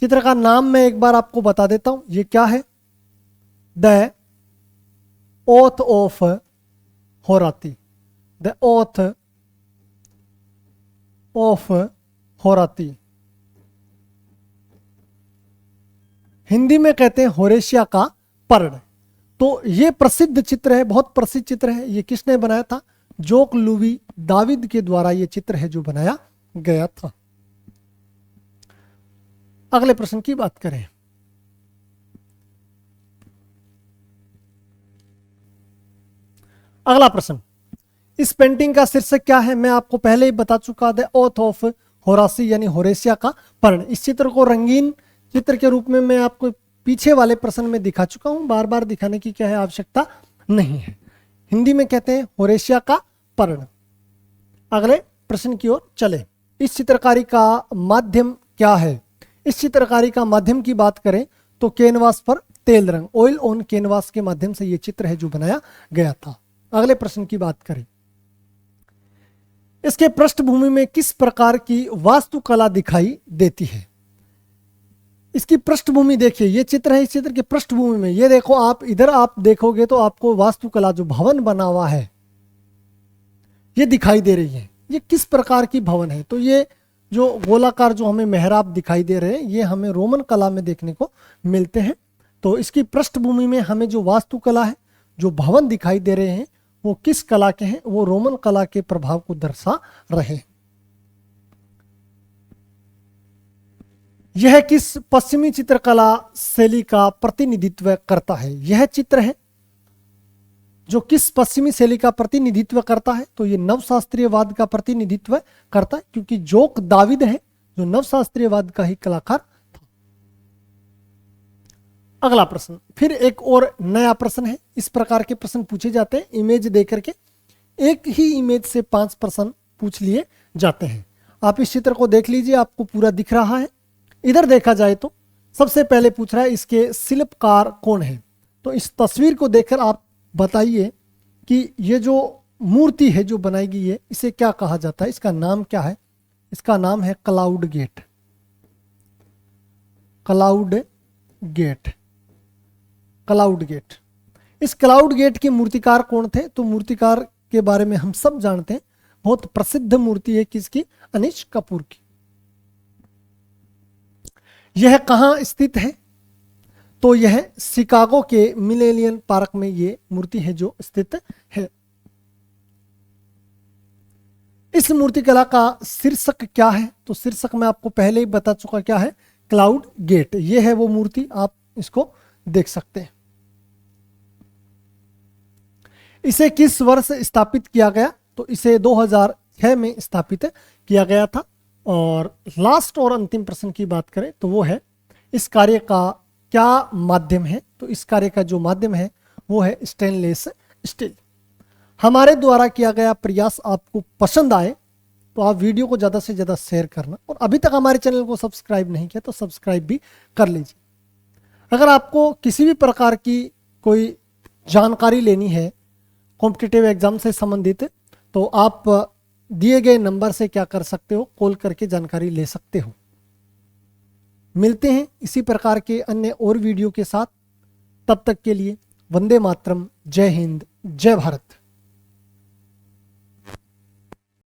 चित्र का नाम मैं एक बार आपको बता देता हूं। ये क्या है? The oath of Horatii. The oath of Horatii, Hindi में कहते हैं होरेशिया का पर्ण। तो ये प्रसिद्ध चित्र है, बहुत प्रसिद्ध चित्र है। ये किसने बनाया था? जोक लुई दाविद के द्वारा ये चित्र है जो बनाया गया था। अगले प्रश्न की बात करें। अगला प्रश्न, इस पेंटिंग का शीर्षक क्या है? मैं आपको पहले ही बता चुका, द ओथ ऑफ होरासी यानी होरेशिया का पर्ण। इस चित्र को रंगीन चित्र के रूप में मैं आपको पीछे वाले प्रश्न में दिखा चुका हूं, बार बार दिखाने की क्या है आवश्यकता नहीं है। हिंदी में कहते हैं होरेशिया का पर्ण। अगले प्रश्न की ओर चले। इस चित्रकारी का माध्यम क्या है? इस चित्रकारी का माध्यम की बात करें तो कैनवास पर तेल रंग, ऑयल ऑन कैनवास के माध्यम से यह चित्र है जो बनाया गया था। अगले प्रश्न की बात करें, इसके पृष्ठभूमि में किस प्रकार की वास्तुकला दिखाई देती है? इसकी पृष्ठभूमि देखिए, ये चित्र है। इस चित्र की पृष्ठभूमि में ये देखो, आप इधर आप देखोगे तो आपको वास्तुकला जो भवन बना हुआ है ये दिखाई दे रही है। ये किस प्रकार की भवन है? तो ये जो गोलाकार जो हमें मेहराब दिखाई दे रहे हैं ये हमें रोमन कला में देखने को मिलते हैं। तो इसकी पृष्ठभूमि में हमें जो वास्तुकला है, जो भवन दिखाई दे रहे हैं वो किस कला के हैं? वो रोमन कला के प्रभाव को दर्शा रहे। यह किस पश्चिमी चित्रकला शैली का प्रतिनिधित्व करता है? यह चित्र है जो किस पश्चिमी शैली का प्रतिनिधित्व करता है? तो ये नवशास्त्रीयवाद का प्रतिनिधित्व करता है, क्योंकि जोक दाविद है जो नवशास्त्रीयवाद का ही कलाकार था। अगला प्रश्न, फिर एक और नया प्रश्न है। इस प्रकार के प्रश्न पूछे जाते हैं इमेज देकर के, एक ही इमेज से 5 प्रश्न पूछ लिए जाते हैं। आप इस चित्र को देख लीजिए, आपको पूरा दिख रहा है। इधर देखा जाए तो सबसे पहले पूछ रहा है इसके शिल्पकार कौन है। तो इस तस्वीर को देखकर आप बताइए कि ये जो मूर्ति है जो बनाई गई है इसे क्या कहा जाता है, इसका नाम क्या है? इसका नाम है Cloud Gate. Cloud Gate, Cloud Gate. इस क्लाउड गेट के मूर्तिकार कौन थे? तो मूर्तिकार के बारे में हम सब जानते हैं, बहुत प्रसिद्ध मूर्ति है किसकी? अनीश कपूर की। यह कहां स्थित है? तो यह शिकागो के मिलेनियम पार्क में ये मूर्ति है जो स्थित है। इस मूर्तिकला का शीर्षक क्या है? तो शीर्षक मैं आपको पहले ही बता चुका, क्या है? Cloud Gate. ये है वो मूर्ति, आप इसको देख सकते हैं। इसे किस वर्ष स्थापित किया गया? तो इसे 2006 में स्थापित किया गया था। और लास्ट और अंतिम प्रश्न की बात करें तो वो है इस कार्य का क्या माध्यम है? तो इस कार्य का जो माध्यम है वो है स्टेनलेस स्टील। हमारे द्वारा किया गया प्रयास आपको पसंद आए तो आप वीडियो को ज़्यादा से ज़्यादा शेयर करना, और अभी तक हमारे चैनल को सब्सक्राइब नहीं किया तो सब्सक्राइब भी कर लीजिए। अगर आपको किसी भी प्रकार की कोई जानकारी लेनी है कॉम्पिटिटिव एग्जाम से संबंधित, तो आप दिए गए नंबर से क्या कर सकते हो? कॉल करके जानकारी ले सकते हो। मिलते हैं इसी प्रकार के अन्य और वीडियो के साथ। तब तक के लिए वंदे मातरम, जय हिंद, जय भारत।